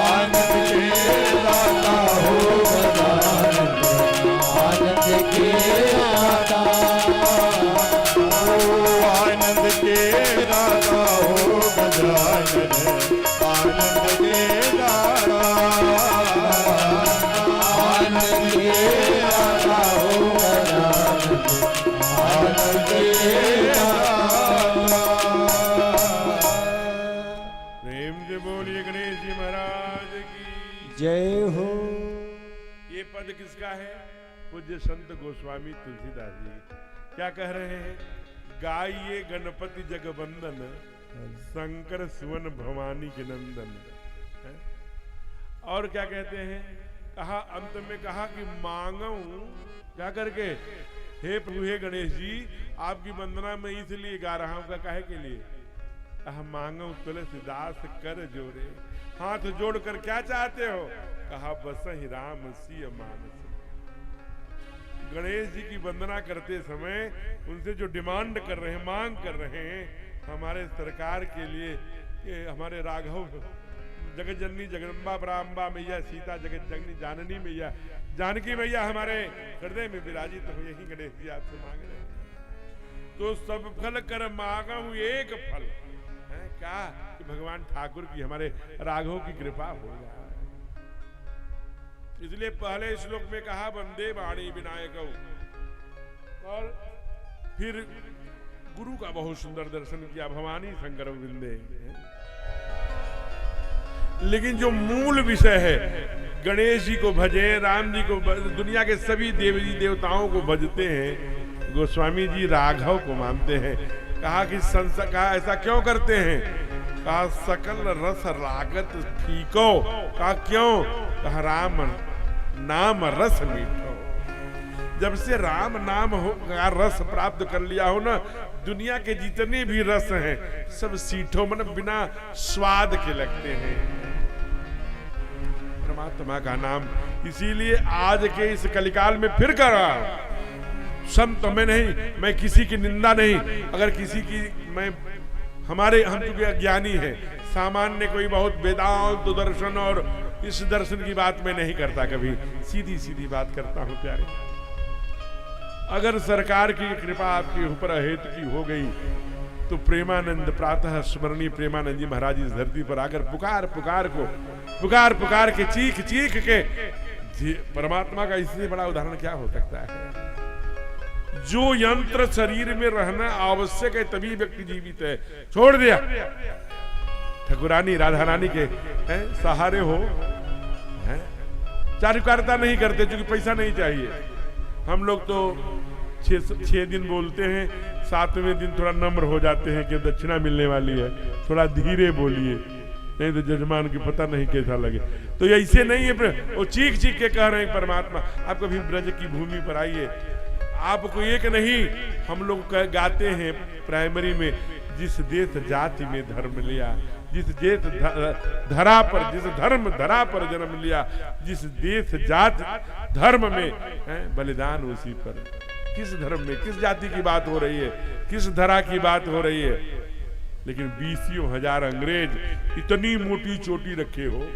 आनंद के दाता हो गजानन आनंद के दाता। ओ आनंद पद किसका है? पूज्य संत गोस्वामी तुलसीदास जी क्या कह रहे हैं? गाइए गणपति जगवंदन, शंकर सुवन भवानी के नंदन। है? और क्या कहते हैं? कहा अंत में कहा कि मांगू क्या करके, हे प्रभु हे गणेश जी आपकी वंदना में इसलिए गा रहा हूं, काहे के लिए? कहा मांगू तुलसीदास कर जोरे, हाथ जोड़कर क्या चाहते हो? कहा बस ही राम सिय मानस। गणेश जी की वंदना करते समय उनसे जो डिमांड कर रहे हैं, मांग कर रहे हैं हमारे सरकार के लिए, हमारे राघव जगत जननी जगदम्बा पराम्बा मैया, सीता जगत जननी जाननी मैया, जानकी मैया हमारे हृदय में विराजित हो, यही गणेश जी आपसे मांग रहे हैं। तो सब फल कर मांगू एक फल है क्या? कि भगवान ठाकुर की, हमारे राघव की कृपा हो जाए। इसलिए पहले श्लोक में कहा वंदे वाणी विनायक, और फिर गुरु का बहुत सुंदर दर्शन किया, भवानी शंकर विंदे। लेकिन जो मूल विषय है, गणेश जी को भजे, राम जी को, दुनिया के सभी देवी देवताओं को भजते हैं, गोस्वामी जी राघव को मानते हैं। कहा कि कहा ऐसा क्यों करते हैं? कहा सकल रस रागत फीको। कहा क्यों? कहा राम नाम रस मीठो। जब से राम नाम हो का रस प्राप्त कर लिया हो ना, दुनिया के जितने भी रस हैं सब सीठो, मतलब बिना स्वाद के लगते हैं। परमात्मा का नाम इसीलिए आज के इस कलिकाल में फिर कर रहा हूं। संत में नहीं, मैं किसी की निंदा नहीं, अगर किसी की मैं, हम चूंकि अज्ञानी है, सामान्य कोई बहुत वेदांत दर्शन और इस दर्शन की बात मैं नहीं करता, कभी सीधी सीधी बात करता हूं प्यारे। अगर सरकार की कृपा आपके ऊपर अहेतु की हो गई तो प्रेमानंद प्रातः स्मरणीय प्रेमानंद जी महाराज इस धरती पर आकर पुकार के चीख के, परमात्मा का इससे बड़ा उदाहरण क्या हो सकता है? जो यंत्र शरीर में रहना आवश्यक है तभी व्यक्ति जीवित है, छोड़ दिया। ठाकुरानी राधा रानी के सहारे हो, चारुकारिता नहीं करते क्योंकि पैसा नहीं चाहिए। हम लोग तो 6 दिन बोलते हैं, 7वें दिन थोड़ा नम्र हो जाते हैं कि दक्षिणा मिलने वाली है, थोड़ा धीरे बोलिए नहीं तो जजमान की पता नहीं कैसा लगे। तो ऐसे नहीं है, वो चीख के कह रहे हैं परमात्मा। आप कभी ब्रज की भूमि पर आइए, आपको एक नहीं, हम लोग गाते हैं प्राइमरी में, जिस देश जाति में धर्म लिया, जिस देश धरा पर, जिस धर्म धरा पर जन्म लिया, जिस देश जाति धर्म में बलिदान उसी पर। किस धर्म में, किस जाति की बात हो रही है, किस धरा की बात हो रही है? लेकिन 20,000 अंग्रेज इतनी मोटी चोटी रखे हो,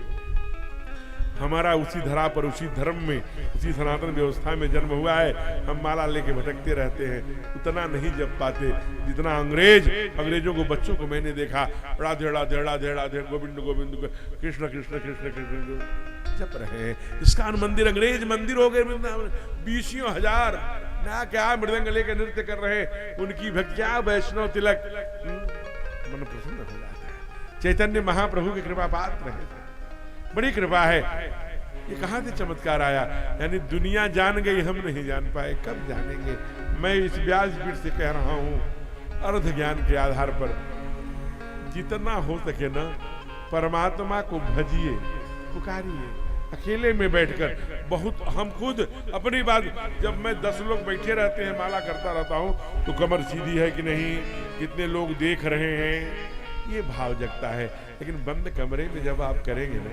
हमारा उसी धरा पर, उसी धर्म में, उसी सनातन व्यवस्था में जन्म हुआ है। हम माला लेके भटकते रहते हैं, उतना नहीं जप पाते जितना अंग्रेजों को, बच्चों को मैंने देखा, राधे राधे राधे राधे गोविंद गोविंद कृष्ण कृष्ण कृष्ण कृष्ण जप रहे हैं। इस्कान मंदिर अंग्रेज मंदिर हो गए, 20,000 ना क्या मृदंग लेकर नृत्य कर रहे हैं, उनकी भक्तियां वैष्णव तिलक, मन प्रसन्न हो जाता है। चैतन्य महाप्रभु की कृपा पात्र है, बड़ी कृपा है। ये कहां से चमत्कार आया? यानी दुनिया जान गई, हम नहीं जान पाए, कब जानेंगे? मैं इस व्यासपीठ से कह रहा हूं, अर्ध ज्ञान के आधार पर जितना हो सके ना परमात्मा को भजिए, पुकारिए, अकेले में बैठकर। बहुत हम खुद अपनी बात, जब मैं 10 लोग बैठे रहते हैं, माला करता रहता हूं तो कमर सीधी है कि नहीं, कितने लोग देख रहे हैं, ये भाव जगता है। लेकिन बंद कमरे में जब आप करेंगे ना,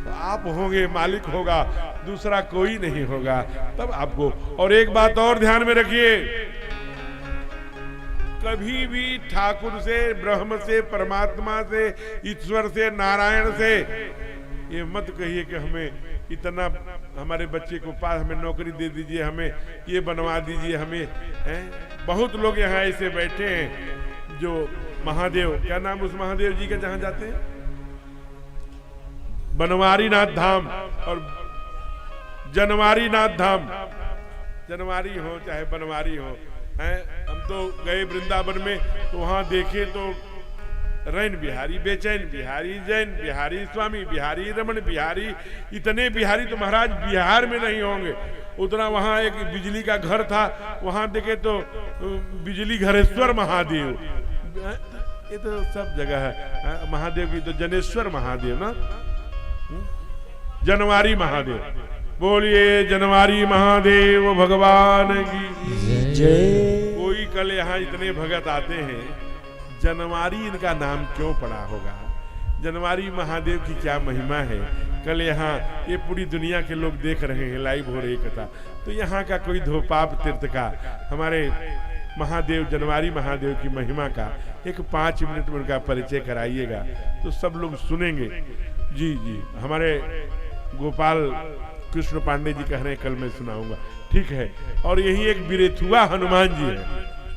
तो आप होंगे, मालिक होगा, दूसरा कोई नहीं होगा, तब आपको। और एक बात और ध्यान में रखिए, कभी भी ठाकुर से, ब्रह्म से, परमात्मा से, ईश्वर से, नारायण से ये मत कहिए कि हमें इतना, हमारे बच्चे को पास, हमें नौकरी दे दीजिए, हमें ये बनवा दीजिए, हमें। बहुत लोग यहाँ ऐसे बैठे हैं जो महादेव, क्या नाम उस महादेव जी का जहां जाते हैं, बनवारी नाथ धाम और जनवारी नाथ धाम, जनवारी हो चाहे बनवारी हो, हैं। हम तो गए वृंदावन में, तो वहां देखे तो रैन बिहारी, बेचैन बिहारी, जैन बिहारी, स्वामी बिहारी, रमन बिहारी, इतने बिहारी तो महाराज बिहार में नहीं होंगे। उतना वहां एक बिजली का घर था, वहां देखे तो बिजली घरेश्वर महादेव, ये तो सब जगह है महादेव की, तो जनेश्वर महादेव ना, जनवारी महादेव। बोलिए जनवारी महादेव भगवान की जय। कोई कल यहाँ इतने भगत आते हैं, जनवारी इनका नाम क्यों पड़ा होगा, जनवारी महादेव की क्या महिमा है। कल यहाँ ये पूरी दुनिया के लोग देख रहे हैं, लाइव हो रही कथा। तो यहाँ का कोई धोपाप तीर्थ का हमारे महादेव जनवारी महादेव की महिमा का एक 5 मिनट में उनका परिचय कराइएगा तो सब लोग सुनेंगे। जी जी, हमारे गोपाल कृष्ण पांडे जी कह रहे हैं कल मैं सुनाऊंगा, ठीक है। और यही एक बिरेथुआ हनुमान जी है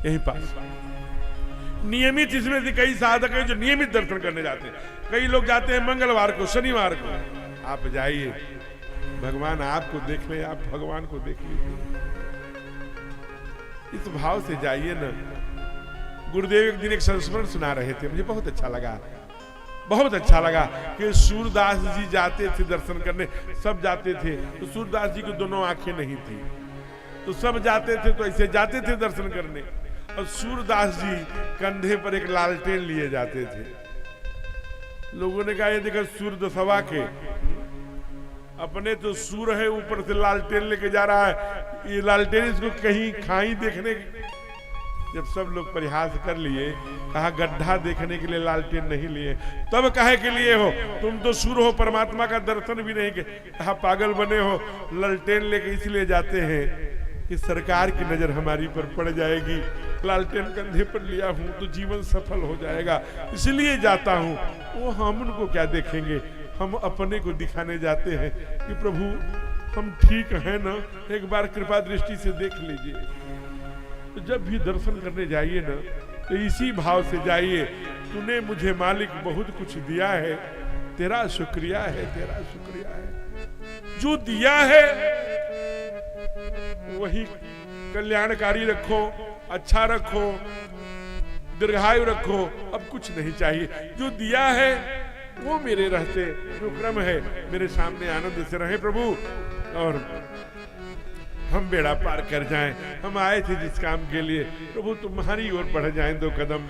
यहीं पास, नियमित इसमें से कई साधक हैं जो नियमित दर्शन करने जाते हैं। कई लोग जाते हैं मंगलवार को, शनिवार को। आप जाइए, भगवान आपको देख ले, आप भगवान को देख लीजिए, इस भाव से जाइए ना। गुरुदेव एक दिन एक संस्मरण सुना रहे थे, मुझे बहुत अच्छा लगा, बहुत अच्छा लगा कि सूरदास जी जाते थे दर्शन करने, सब जाते थे। तो सूरदास जी की दोनों आंखें नहीं थी, तो सब जाते थे, तो ऐसे जाते थे दर्शन करने। और सूरदास जी कंधे पर एक लालटेन लिए जाते थे। लोगों ने कहा ये देखो सूरदसवा के, अपने तो सूर है, ऊपर से लालटेन लेके जा रहा है, ये लालटेन इसको कहीं खाई देखने। जब सब लोग परिहास कर लिए, कहा गड्ढा देखने के लिए लालटेन नहीं लिए, तब काहे के लिए हो, तुम तो सूर हो, परमात्मा का दर्शन भी नहीं के। कहा पागल बने हो, लालटेन लेके इसलिए जाते हैं कि सरकार की नजर हमारी पर पड़ जाएगी। लालटेन कंधे पर लिया हूं तो जीवन सफल हो जाएगा, इसलिए जाता हूं। वो हम उनको क्या देखेंगे, हम अपने को दिखाने जाते हैं कि प्रभु हम ठीक हैं ना, एक बार कृपा दृष्टि से देख लीजिए। तो जब भी दर्शन करने जाइए ना, तो इसी भाव से जाइए, तूने मुझे मालिक बहुत कुछ दिया है, तेरा शुक्रिया है, तेरा शुक्रिया है। जो दिया है वही कल्याणकारी रखो, अच्छा रखो, दीर्घायु रखो, अब कुछ नहीं चाहिए। जो दिया है वो मेरे रहते जो क्रम है मेरे सामने आनंद से रहे प्रभु, और हम बेड़ा पार कर जाएं। हम आए थे जिस काम के लिए, प्रभु तुम्हारी ओर बढ़ जाएं 2 कदम।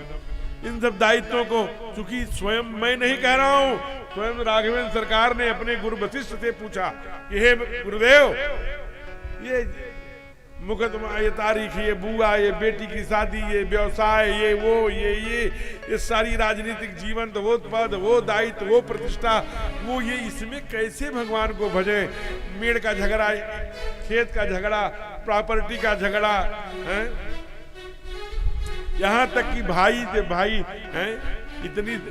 इन सब दायित्वों को, चूंकि स्वयं मैं नहीं कह रहा हूं, स्वयं राघवेंद्र सरकार ने अपने गुरु वशिष्ठ से पूछा कि हे गुरुदेव, ये मुकदमा, ये तारीख, ये बुआ, ये बेटी की शादी, ये व्यवसाय, ये वो, ये सारी राजनीतिक जीवन, तो वो पद, वो दायित्व, वो प्रतिष्ठा, वो ये, इसमें कैसे भगवान को भजे। मेड़ का झगड़ा, खेत का झगड़ा, प्रॉपर्टी का झगड़ा है, यहां तक कि भाई से भाई है, इतनी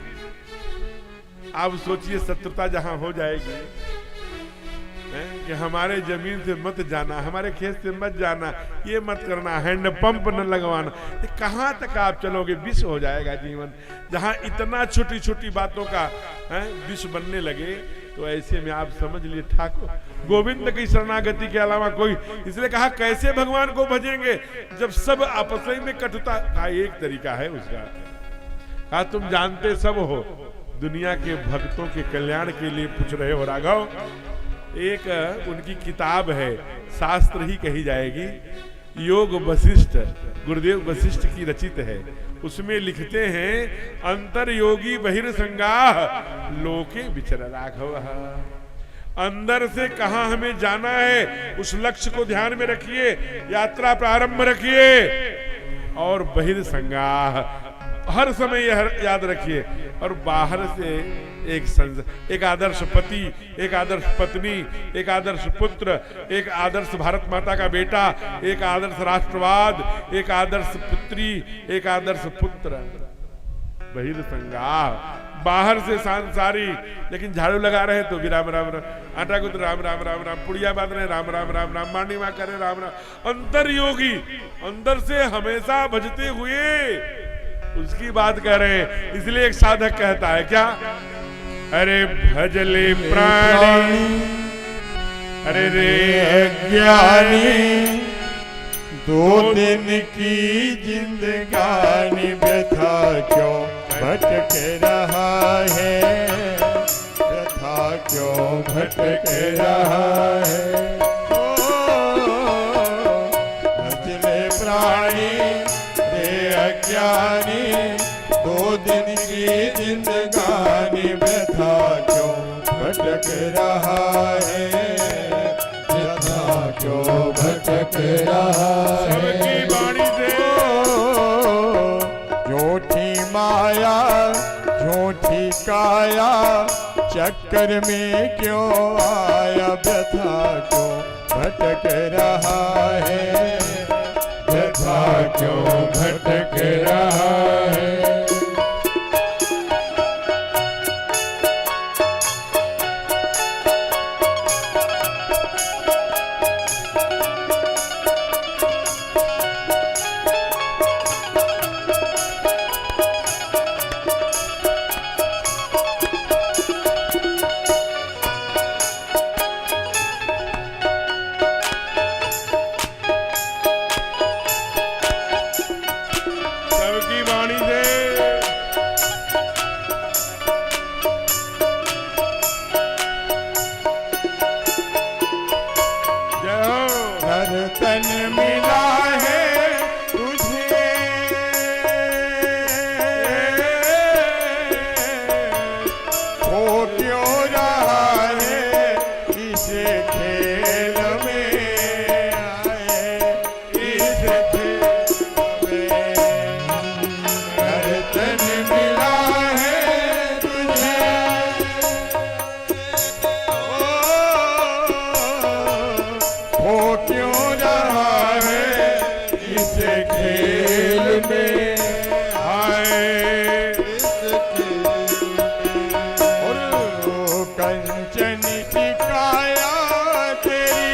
आप सोचिए शत्रुता जहां हो जाएगी कि हमारे जमीन से मत जाना, हमारे खेत से मत जाना, ये मत करना, हैंड पंप न लगवाना, ये कहां तक आप चलोगे। विष हो जाएगा जीवन, जहां इतना छोटी छोटी बातों का विष बनने लगे। तो ऐसे में आप समझ लिए ठाकुर गोविंद की शरणागति के अलावा कोई, इसलिए कहा कैसे भगवान को भजेंगे जब सब आपस में कटुता का एक तरीका है उसका। कहा तुम जानते सब हो, दुनिया के भक्तों के कल्याण के लिए पूछ रहे हो राघव। एक उनकी किताब है, शास्त्र ही कही जाएगी, योग वशिष्ठ, गुरुदेव वशिष्ठ की रचित है। उसमें लिखते हैं अंतर योगी बहिर्संगाह लोके विचर राघव। अंदर से कहां हमें जाना है उस लक्ष्य को ध्यान में रखिए, यात्रा प्रारंभ रखिए, और बहिर्संगाह हर समय याद रखिए। और बाहर से एक आदर्श पति, एक आदर्श पत्नी, एक आदर्श पुत्र, एक आदर्श भारत माता का बेटा, एक आदर्श राष्ट्रवाद, एक आदर्श पुत्री, एक आदर्श पुत्र। बहिर्संगाह बाहर से सांसारी, लेकिन झाड़ू लगा रहे तो भी राम राम राम, आटा गुद राम राम राम राम, पुड़िया बांध रहे राम राम राम राम, मांडी मां करे राम राम। अंतर योगी अंदर से हमेशा भजते हुए उसकी बात कर रहे हैं। इसलिए एक साधक कहता है क्या, अरे भजले प्राणी, अरे रे ज्ञानी, 2 दिन की जिंदगानी व्यथा क्यों भटक रहा है, व्यथा क्यों भटक रहा है। भजले प्राणी रे अज्ञानी, 2 दिन की जिंदगानी, व्यथा क्यों भटक रहा है, व्यथा क्यों भटक रहा है। सबकी वाणी से झूठी माया झूठी काया, चक्कर में क्यों आया, व्यथा क्यों भटक रहा है, व्यथा क्यों भटक रहा है। सबकी वाणी से जय हो। हर तन मिला है तुझे, हो क्यों रहा है इस खेल में आए, इस खेल में। हर तन मिला है तुझे, हो क्यों रहा है इस खेल में आए, इस खेल में। और वो कंचन की काया तेरी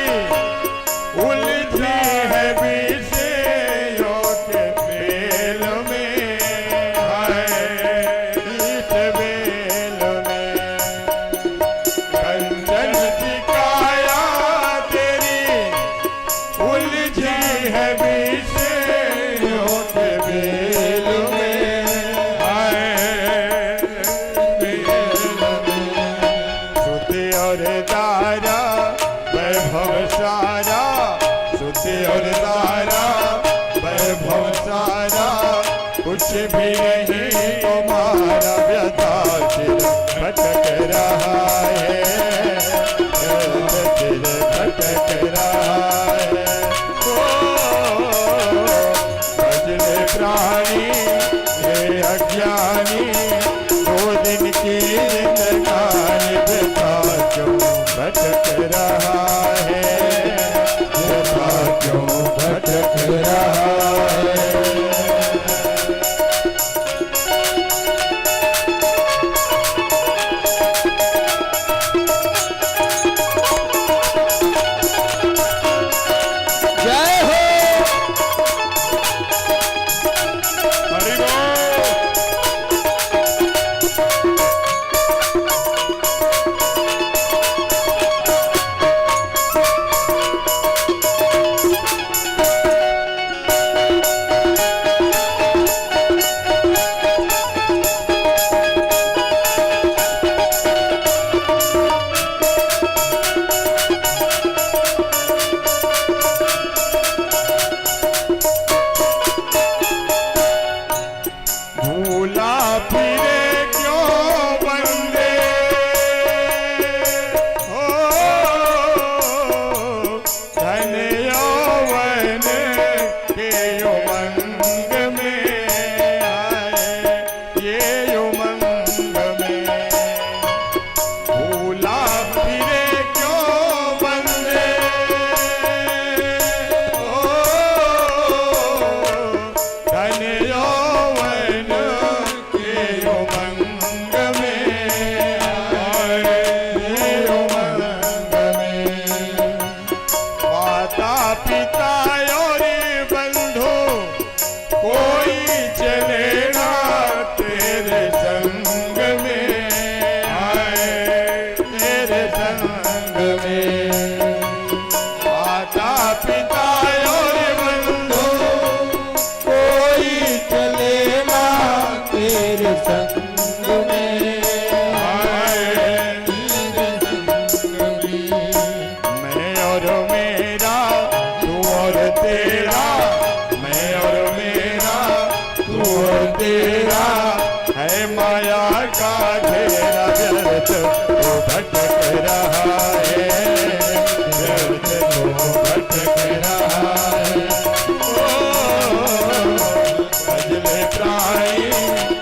उलझी है विषयों के बेल में आए, इस बेल में। कंचन की काया तेरी उलझी है विषयों के बेल में आए, बेल में। श्रुति और दारा वैभव सारा, श्रुति और दारा वैभव सारा, कुछ भी नहीं तुम्हारा, व्यथा सिर भटक रहा है, सिर भटक रहा है। भजले प्राणी ये अज्ञानी, 2 दिन की जिंदगानी, व्यथा क्यों भटक रहा है, व्यथा क्यों भटक रहा है। जय हो। हरि बोल। भूला फिरे क्यों बंदे, हो धन यौवन के उमंग में आए, ये उमंग में। भूला फिरे क्यों बंदे, हो धन यौवन के उमंग में आए, ये उमंग में। माता पिता और बंधु कोई चलेगा तेरे संग में आए, तेरे संग में। माता पिता और बंधु कोई चलेगा तेरे संग मेरा, तू और तेरा, मैं और मेरा, तू और तेरा, है माया का घेरा व्यर्थ तो भटक रहा है, व्यर्थ तो भटक रहा है। भजले प्राणी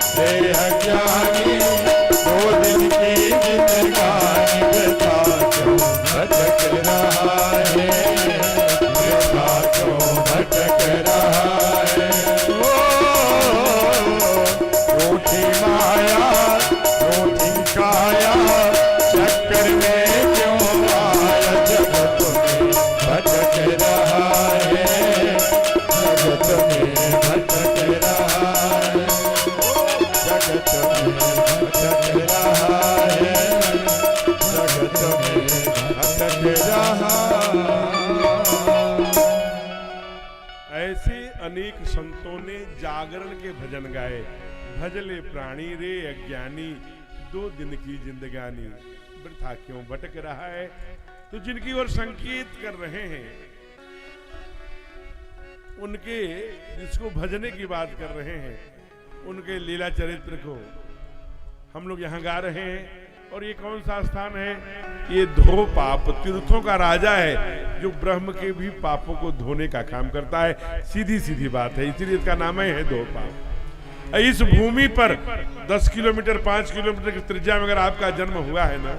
से अज्ञानी, दो दिन की जिंदगानी व्यथा क्यों भटक रहा है, व्यथा क्यों भटक रहा है। रूठी माया रूठी काया, चक्कर में क्यों आया, जगत में भटक रहा है, जगत में भटक रहा है, जगत में भटक रहा है, जगत में भटक रहा। ऐसे अनेक संतों ने जागरण के भजन गाए। भजले प्राणी रे अज्ञानी, दो दिन की जिंदगानी, वृथा क्यों भटक रहा है। तो जिनकी ओर संकेत कर रहे हैं उनके, जिसको भजने की बात कर रहे हैं, उनके लीला चरित्र को हम लोग यहाँ गा रहे हैं। और ये कौन सा स्थान है? ये धो पाप, तीर्थों का राजा है, जो ब्रह्म के भी पापों को धोने का काम करता है। सीधी सीधी बात है, इसीलिए इसका नाम है धो पाप। इस भूमि पर 10 किलोमीटर 5 किलोमीटर की त्रिज्या में अगर आपका जन्म हुआ है ना,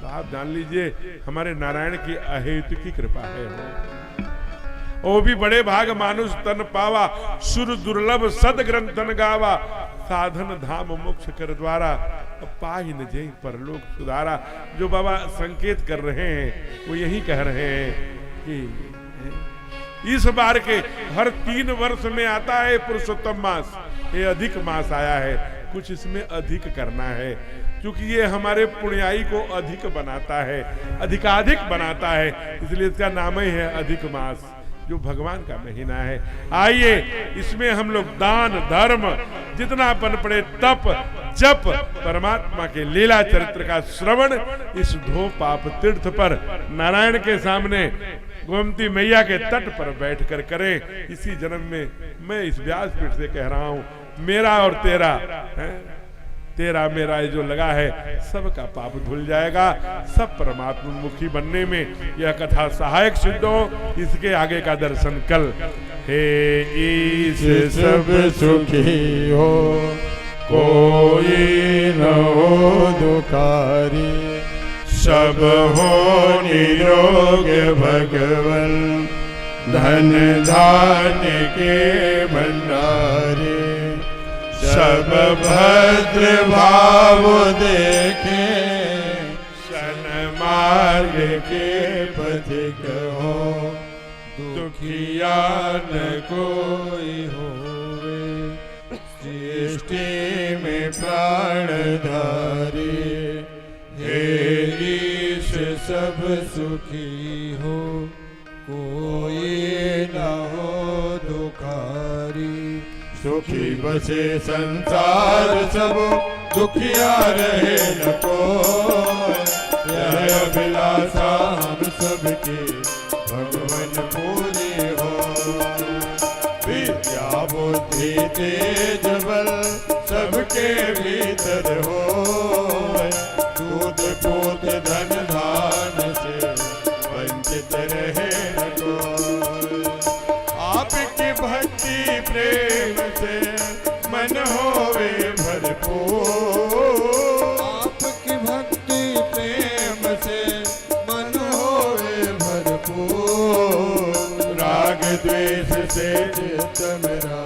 तो आप जान लीजिए हमारे नारायण की अहेतु की कृपा है। वो भी बड़े भाग मानुष तन पावा, सुर दुर्लभ सद ग्रंथन गावा, साधन धाम मोक्ष कर द्वारा, पाहि न जय परलोक सुधारा। जो बाबा संकेत कर रहे हैं वो यही कह रहे हैं कि इस बार के हर 3 वर्ष में आता है पुरुषोत्तम मास, ये अधिक मास आया है, कुछ इसमें अधिक करना है, क्योंकि ये हमारे पुण्याई को अधिक बनाता है, अधिकाधिक बनाता है, इसलिए इसका नाम ही है अधिक मास, जो भगवान का महीना है। आइए इसमें हम लोग दान धर्म जितना बन पड़े, तप जप, परमात्मा के लीला चरित्र का श्रवण इस धो पाप तीर्थ पर नारायण के सामने गोमती मैया के तट पर बैठकर करें। इसी जन्म में मैं इस व्यासपीठ से कह रहा हूं, मेरा और तेरा है, तेरा मेरा जो लगा है सबका पाप धुल जाएगा। सब परमात्मा मुखी बनने में यह कथा सहायक सिद्ध हो। इसके आगे का दर्शन कल। हे ईश सब सुखी हो, कोई न हो दुखारी, सब हो निरोग भगवन, धन धान्य के भंडारे, सब भद्र भाव देखे, सन्मार्ग के पथिक हो, दुखिया न कोई होवे, सृष्टि में प्राणधारी, हे ईश सब सुखी हो, कोई न हो दुखारी, सुखी बसे संसार सब, दुखिया रहे न कोई, यह अभिलाषा हम सबके भगवन पूरी हो। विद्या बुद्धि तेज बल सबके भीतर हो, दूध पूत धन धान से वंचित रहे न कोई, आपकी भक्ति प्रेम से मन होवे भरपूर, आपकी भक्ति प्रेम से मन होवे भरपूर, राग द्वेष से चित्त मेरा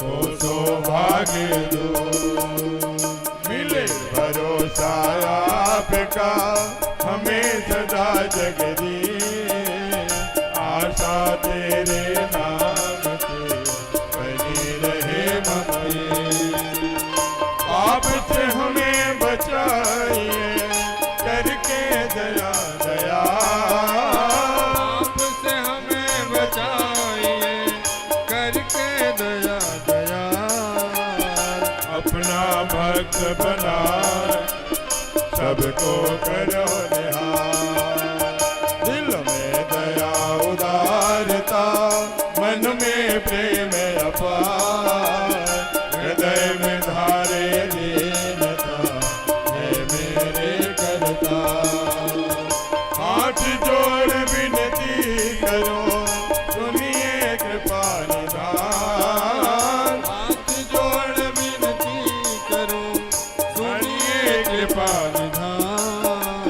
हो सौभाग्य दूर, मिले भरोसा आपका हमें सदा जगदीश, आशा तेरे नाम की बनी रहे ममई, आपसे हमें बचाइए करके दया दया, आपसे हमें बचाइए करके दया दया, अपना भक्त बना सबको करो निहार, दिल में दया करो सुनिए कृपा निधान। हाथ जोड़ विनती करो सुनिए कृपा निधान।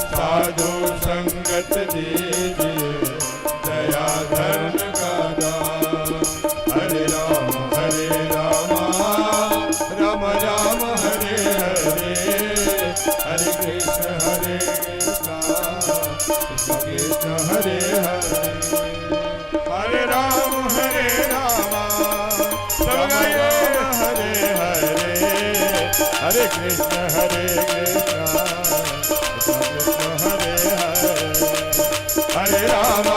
साधु संगत दीजिए दया धर्म का दान। हरे राम राम राम हरे हरे, हरे कृष्ण कृष्ण कृष्ण हरे हरे। हरे राम राम हरे हरे, हरे कृष्ण कृष्ण कृष्ण हरे हरे। हरे राम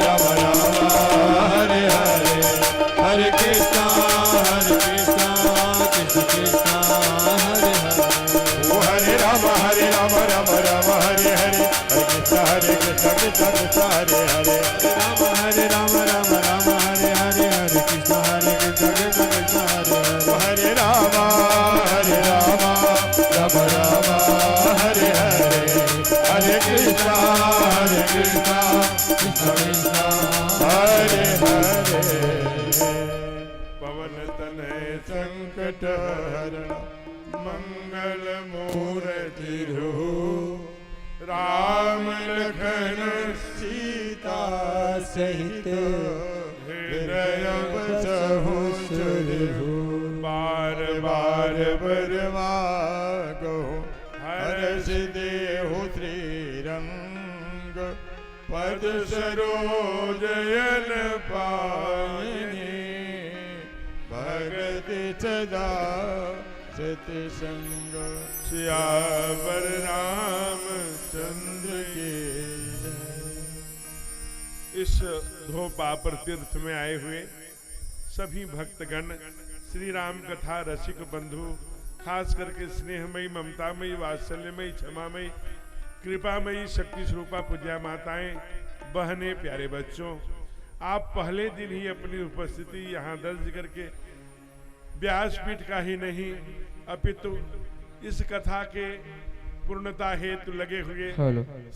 राम राम हरे हरे, हरे कृष्ण कृष्ण कृष्ण हरे हरे। ओ हरे राम राम राम हरे हरे, हरे कृष्ण कृष्ण कृष्ण हरे हरे। हरे राम राम राम हरे हरे, हरे कृष्ण कृष्ण कृष्ण हरे हरे। ओ हरे राम राम राम हरे हरे, हरे कृष्ण कृष्ण कृष्ण हरे हरे। पवन तनय संकट हरण मंगल मूर्ति रूप, राम लखन सीता सहित हृदय बसहु सुरभूप। बार बार बरमागो हर्ष देहु श्रीरंग, पद सरोजयन पायने भगत सदा सत्य संग। सियावर रामचंद्र के इस धोपापर तीर्थ में आए हुए सभी भक्तगण, श्री राम कथा रसिक बंधु, खास करके स्नेहमयी, ममतामयी, वात्सल्यमयी, क्षमामयी, कृपामयी, शक्ति स्वरूपा पूज्या माताएं, बहने, प्यारे बच्चों, आप पहले दिन ही अपनी उपस्थिति यहाँ दर्ज करके व्यासपीठ का ही नहीं अपितु इस कथा के पूर्णता हेतु लगे हुए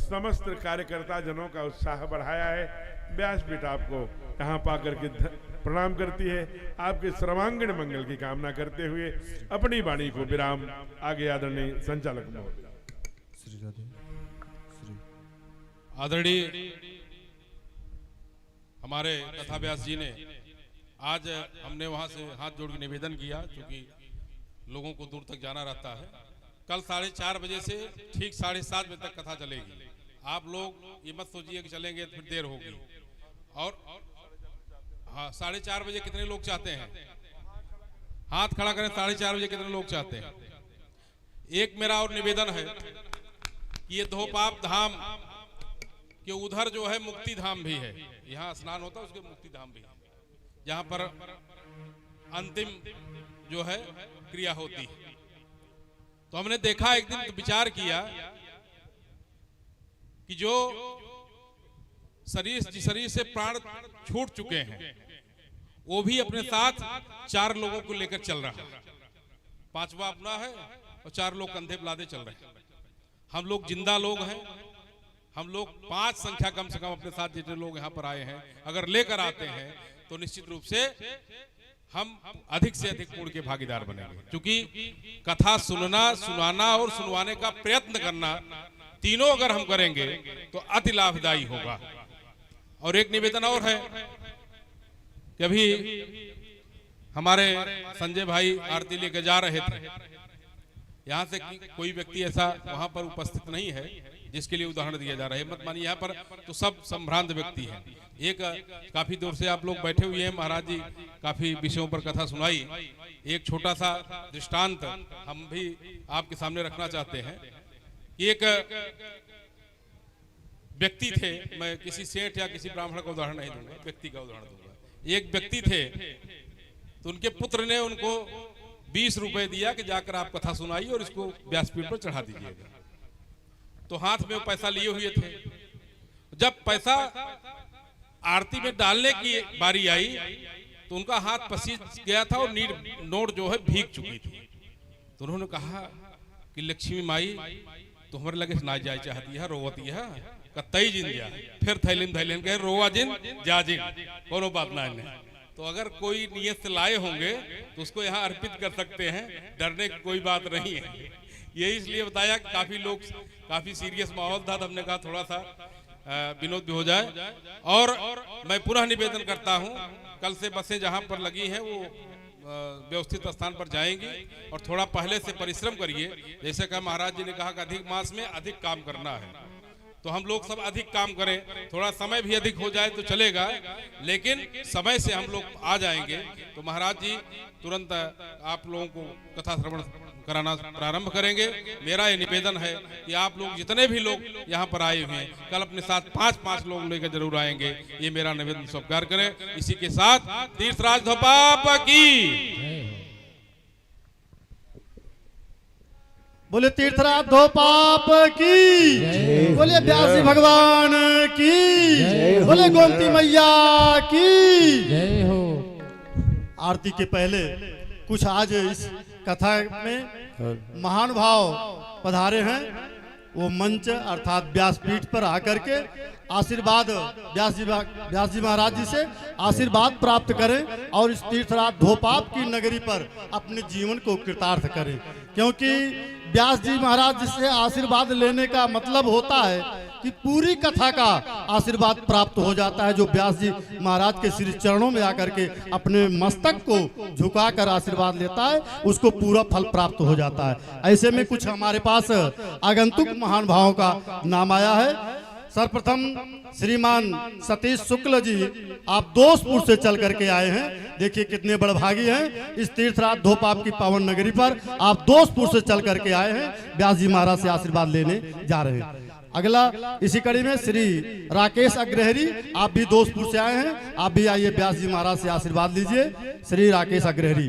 समस्त कार्यकर्ता जनों का उत्साह बढ़ाया है। व्यासपीठ आपको यहाँ पाकर के प्रणाम करती है। आपके सर्वांगीण मंगल की कामना करते हुए अपनी वाणी को विराम आगे आदरणीय संचालक महोदय। आदरणीय हमारे कथा व्यास जी ने आज हमने वहां से हाथ जोड़ के निवेदन किया, क्योंकि लोगों को दूर तक जाना रहता है। कल 4:30 बजे से ठीक 7:30 बजे तक कथा चलेगी। आप लोग ये मत सोचिए कि चलेंगे तो फिर देर होगी। और हाँ, 4:30 बजे कितने लोग चाहते हैं? हाथ खड़ा करें। 4:30 बजे कितने लोग चाहते हैं? एक मेरा और निवेदन है कि ये धोपाप धाम के उधर जो है मुक्ति धाम भी है, यहाँ स्नान होता है, उसके मुक्ति धाम भी है, जहाँ पर अंतिम जो है क्रिया होती है। तो हमने देखा, एक दिन तो विचार किया कि जो शरीर से प्राण छूट चुके हैं वो भी अपने साथ 4 लोगों को लेकर चल रहा है। 5वां अपना है और 4 लोग कंधे पे लादे चल रहे हैं। हम लोग जिंदा लोग हैं, हम लोग 5 संख्या कम से कम अपने साथ जितने लोग यहाँ पर आए हैं अगर लेकर आते हैं तो निश्चित रूप से हम अधिक से अधिक पुण्य के भागीदार बनेंगे। क्योंकि कथा सुनना, सुनाना और सुनवाने का प्रयत्न करना, तीनों अगर हम करेंगे तो अति लाभदायी होगा। और एक निवेदन और है कि अभी हमारे संजय भाई आरती लेकर जा रहे थे, यहाँ से कोई व्यक्ति ऐसा वहां पर उपस्थित नहीं है जिसके लिए उदाहरण दिया जा रहा है। मत मानिए, यहाँ पर तो सब संभ्रांत व्यक्ति हैं। एक काफी दूर से आप लोग बैठे हुए हैं, महाराज जी काफी विषयों पर कथा सुनाई। एक छोटा सा दृष्टांत हम भी आपके सामने रखना चाहते हैं। एक व्यक्ति थे, मैं किसी सेठ या किसी ब्राह्मण का उदाहरण नहीं दूंगा, व्यक्ति का उदाहरण दूंगा। एक व्यक्ति थे तो उनके पुत्र ने उनको 20 रुपए दिया कि जाकर आप कथा सुनाइए और इसको व्यासपीठ पर चढ़ा दीजिएगा। तो हाथ में वो पैसा लिए हुए थे। जब पैसा आरती में डालने की बारी आई तो उनका हाथ पसीज गया था और नोट जो है भीग चुकी थी। तो उन्होंने कहा कि लक्ष्मी माई तो हमारे लगे ना जाए चाहती है, रोवती है, कतई जिन जा फिर थैलिन थैलिन कहे रोआ जिन जा जिन कोनो बात ना है। तो अगर कोई नियत से लाए होंगे तो उसको यहाँ अर्पित कर सकते हैं, डरने की कोई बात नहीं है। ये इसलिए बताया कि काफी लोग, काफी सीरियस माहौल था, तो हमने कहा थोड़ा सा विनोद भी हो जाए। और मैं पुनः निवेदन करता हूँ, कल से बसें जहाँ पर लगी हैं वो व्यवस्थित स्थान पर जाएंगी और थोड़ा पहले से परिश्रम करिए। जैसे कि महाराज जी ने कहा कि अधिक मास में अधिक काम करना है, तो हम लोग सब अधिक काम करें, थोड़ा समय भी अधिक हो जाए तो चलेगा, लेकिन समय से हम लोग आ जाएंगे। तो महाराज जी तुरंत आप लोगों को कथा श्रवण कराना प्रारंभ करेंगे। मेरा ये निवेदन है कि आप लोग जितने भी लोग यहाँ पर आए हुए हैं, कल अपने साथ 5-5 लोग लेकर जरूर आएंगे, ये मेरा निवेदन स्वीकार करें। इसी के साथ तीर्थराज धोपाप की, बोले तीर्थराज धोपाप की, बोले व्यास जी भगवान की, बोले गोमती मैया की जय हो। आरती के पहले कुछ आज इस कथा में महान भाव पधारे हैं, वो मंच अर्थात व्यासपीठ पर आकर के आशीर्वाद व्यास जी महाराज जी से आशीर्वाद प्राप्त करें और इस तीर्थराज धोपाप की नगरी पर अपने जीवन को कृतार्थ करें। क्योंकि व्यास जी महाराज जी से आशीर्वाद लेने का मतलब होता है कि पूरी कथा का आशीर्वाद प्राप्त हो जाता है। जो व्यास जी महाराज के श्री चरणों में आकर के अपने मस्तक को झुकाकर आशीर्वाद लेता है, उसको पूरा फल प्राप्त हो जाता है। ऐसे में कुछ हमारे पास आगंतुक महान भावों का नाम आया है। सर्वप्रथम श्रीमान सतीश शुक्ल जी, आप दोस्तपुर से चल करके आए हैं। देखिए कितने बड़भागी हैं, इस तीर्थराज धोपाप की पावन नगरी पर आप दोस्तपुर से चल करके आए हैं, व्यास जी महाराज से आशीर्वाद लेने जा रहे हैं। अगला इसी कड़ी में श्री राकेश अग्रहरी, आप भी दोस्तपुर से आए हैं, आप भी आइए व्यास जी महाराज से आशीर्वाद लीजिए, श्री राकेश अग्रहरी।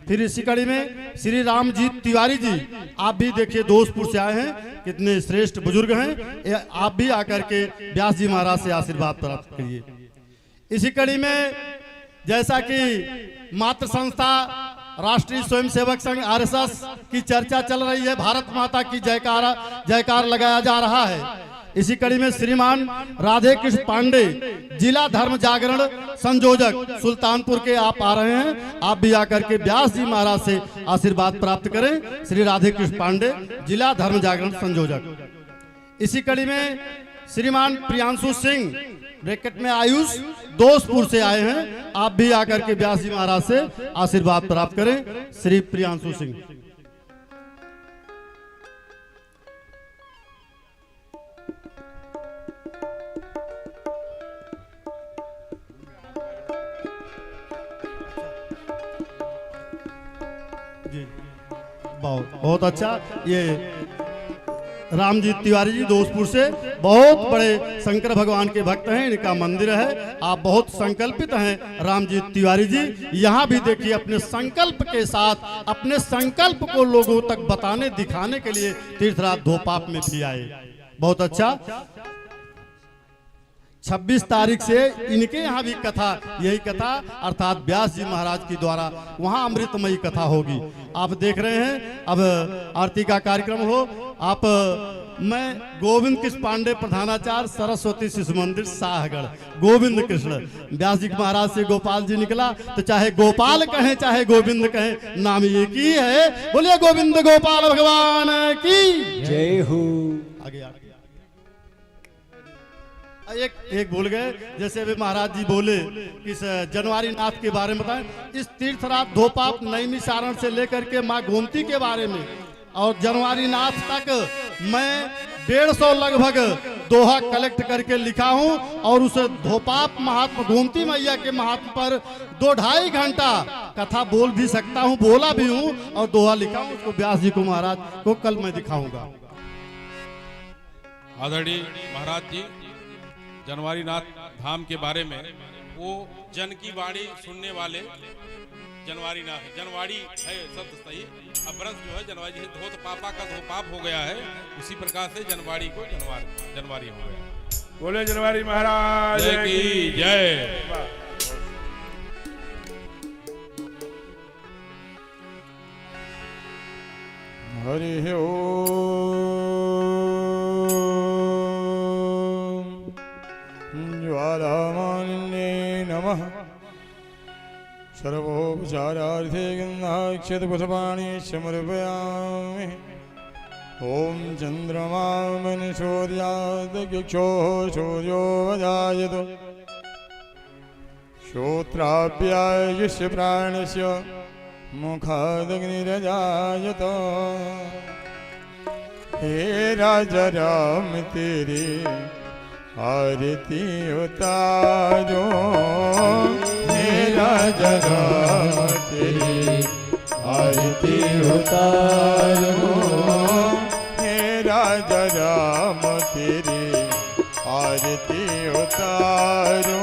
फिर इसी कड़ी में श्री रामजीत तिवारी जी, आप भी देखिए दोस्तपुर से आए हैं, कितने श्रेष्ठ बुजुर्ग हैं, आप भी आकर के व्यास जी महाराज से आशीर्वाद प्राप्त करिए। इसी कड़ी में जैसा कि मातृ संस्था राष्ट्रीय स्वयंसेवक संघ आरएसएस की चर्चा चल रही है, भारत माता की जयकार लगाया जा रहा है। इसी कड़ी में श्रीमान राधे कृष्ण पांडे, जिला धर्म जागरण संयोजक सुल्तानपुर के आप आ रहे हैं, आप भी आकर के व्यास जी महाराज से आशीर्वाद प्राप्त करें। श्री राधे कृष्ण पांडे, जिला धर्म जागरण संयोजक। इसी कड़ी में श्रीमान प्रियांशु सिंह, ब्रैकेट में आयुष, दोस्तपुर से आए हैं, आप भी आकर के व्यास जी महाराज से आशीर्वाद प्राप्त करें। श्री प्रियांशु सिंह। बहुत अच्छा। ये रामजीत तिवारी जी दोस्तपुर से बहुत बड़े शंकर भगवान के भक्त हैं, इनका मंदिर है, आप बहुत संकल्पित हैं रामजीत तिवारी जी। यहाँ भी देखिए अपने संकल्प के साथ अपने संकल्प को लोगों तक बताने दिखाने के लिए तीर्थराज धोपाप में भी आए। बहुत अच्छा। 26 तारीख से इनके यहाँ भी कथा, यही कथा अर्थात व्यास जी महाराज की द्वारा वहाँ अमृतमयी कथा होगी। आप देख रहे हैं अब आरती का कार्यक्रम हो। आप मैं गोविंद कृष्ण पांडे, प्रधानाचार्य सरस्वती शिशु मंदिर साहगढ़। गोविंद कृष्ण, व्यास जी महाराज से गोपाल जी निकला, तो चाहे गोपाल कहें चाहे गोविंद कहें, नाम एक ही है। बोलिए गोविंद गोपाल भगवान की जय हो। आगे एक भूल गए, जैसे अभी महाराज जी बोले इस जनवारी नाथ के बारे में बताएं। इस तीर्थराज धोपाप नैमिषारण से लेकर के माँ गोमती के बारे में और जनवारी नाथ तक मैं 150 लगभग दोहा कलेक्ट करके लिखा हूं और उसे धोपाप महात्मा गोमती मैया के महात्मा पर 2-2.5 घंटा कथा बोल भी सकता हूं, बोला भी हूं और दोहा लिखा हूं। उसको व्यास जी को महाराज को कल मैं दिखाऊंगा। आदरणीय महाराज जी जनवारी नाथ धाम के बारे में, वो जन की वाणी सुनने वाले जनवारी नाथ, जनवाड़ी है शब्द सही, अपभ्रंश जो है जनवारी है, धोत पापा का धोपाप हो गया है, उसी प्रकार से जनवाड़ी को जनवारी हो गया। बोले जनवारी महाराज की जय। हरि ओम। ज्वालामालिन्ये नमः सर्वोपचारार्थे गन्धाक्षतपुष्पाणि समर्पयामि ॐ चन्द्रमामनुसूर्यादगिक्षो सूर्यो वजायत श्रोत्राप्यायुष्य प्राणस्य मुखादग्निरजायत हे राजा राम तेरी आरती उतारो हे राजा राम तेरी आरती उतारो हे राजा राम तेरी आरती उतारो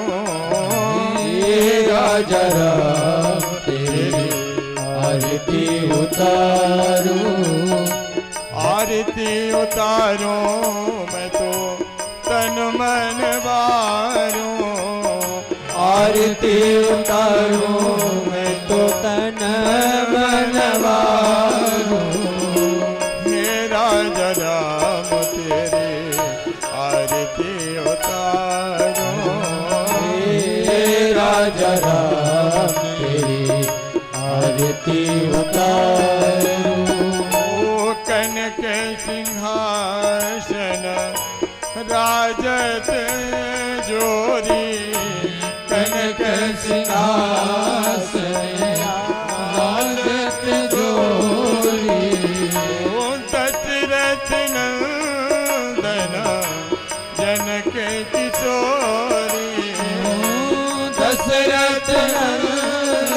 हे राजा राम तेरी आरती उतारो आरती उतारो मैं तो तन मन वारो आरती उतारो मैं तो तन मन वारो हे राजा राम तेरी आरती उतारो हे राजा राम तेरी आरती उतारो कनक सिंहासन राजत जोरी कनक सिंहासन राजत जोरी दशरथ नंदन जनक किशोरी दशरथ नंदन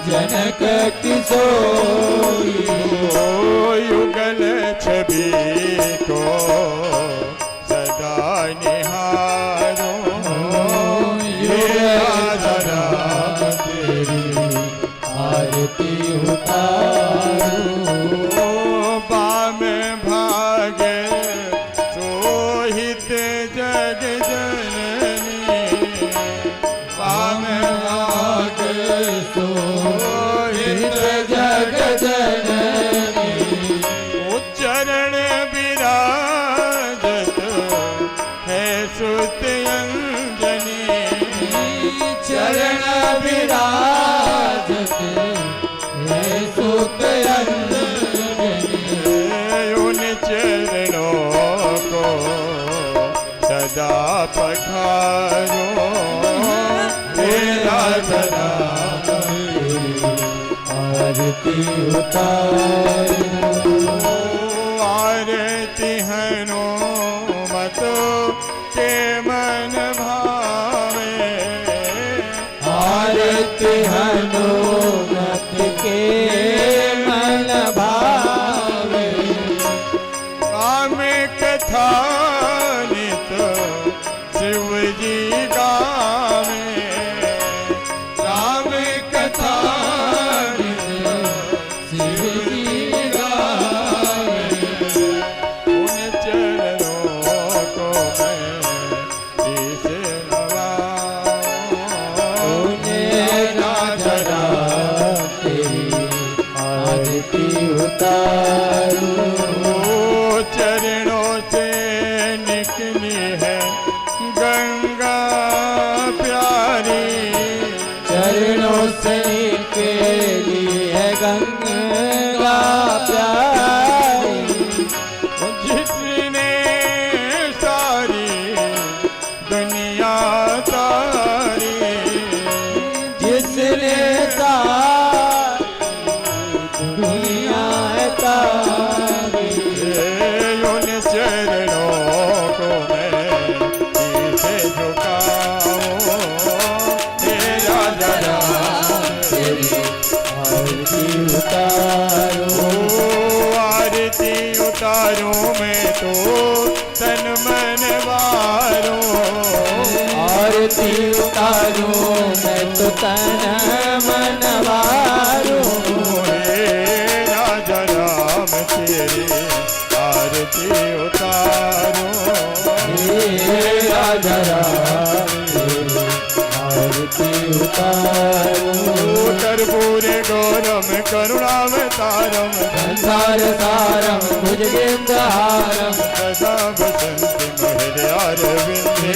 जनक किशोरी युगल छवि को सदा निहारो हे राजा राम तेरी आरती उतारो बाम भाग सोहित जग जननी बाम भाग सोहित जग जननी चरण विराजत है सुत अंजनी चरण विराजत है सुत अंजनी उन चरणों को सदा पखारो हे राजा राम आरती उतारो आरती हनो मत के मन भावे आरती हनुमत के मन भावे राम कथा नित शिव जी गावे राम कथा शिव जी गावे उन चरणों को मैं शीश नवाऊं उन्हें राजा राम तेरी आरती उतारो चरणों से निकली है गंगा प्यारी चरणों से निकली है गंगा प्यारी जिसने सारी दुनिया तारी जिसने सारी दुनिया तारी उन चरणों को मैं पीछे झुकाऊं हे राजा राम तेरी आरती उतारो आरती उतारूं मैं तो तन मन वारूं आरती उतारो मैं तो तन मन वारो हे राजा राम तेरी आरती उतारूं हे राजा राम तेरी आरती उतारो कर्पूर गौरम करुणावतारम संसार सारम भुजगेन्द्रहारम सदा बसंत महल्यार विंदे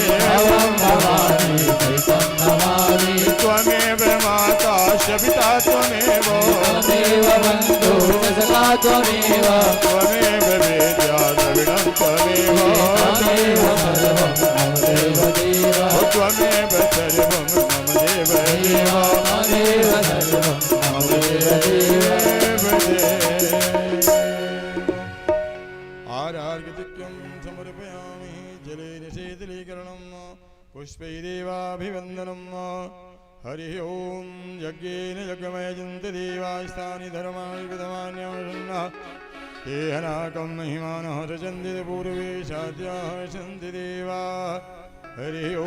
त्वमेव त्वमेव वेद्या द्रविणं त्वमेव त्वमेव सर्वं मम देवदेव त्वमेव सर्वं मम देवदेव त्वमेव सर्वं मम देवदेव आरार्घ्यं समर्पयामि जलेन शीतलीकरणं पुष्पैरेवाभिवन्दनं हरि ओं यज्ञेन यज्ञमयजन्ति देवास्तानि धर्माणि विधमान्याः ते हनाकं महिमानः रचन्ति पूर्वे साध्याः सन्ति देवा हरि ओं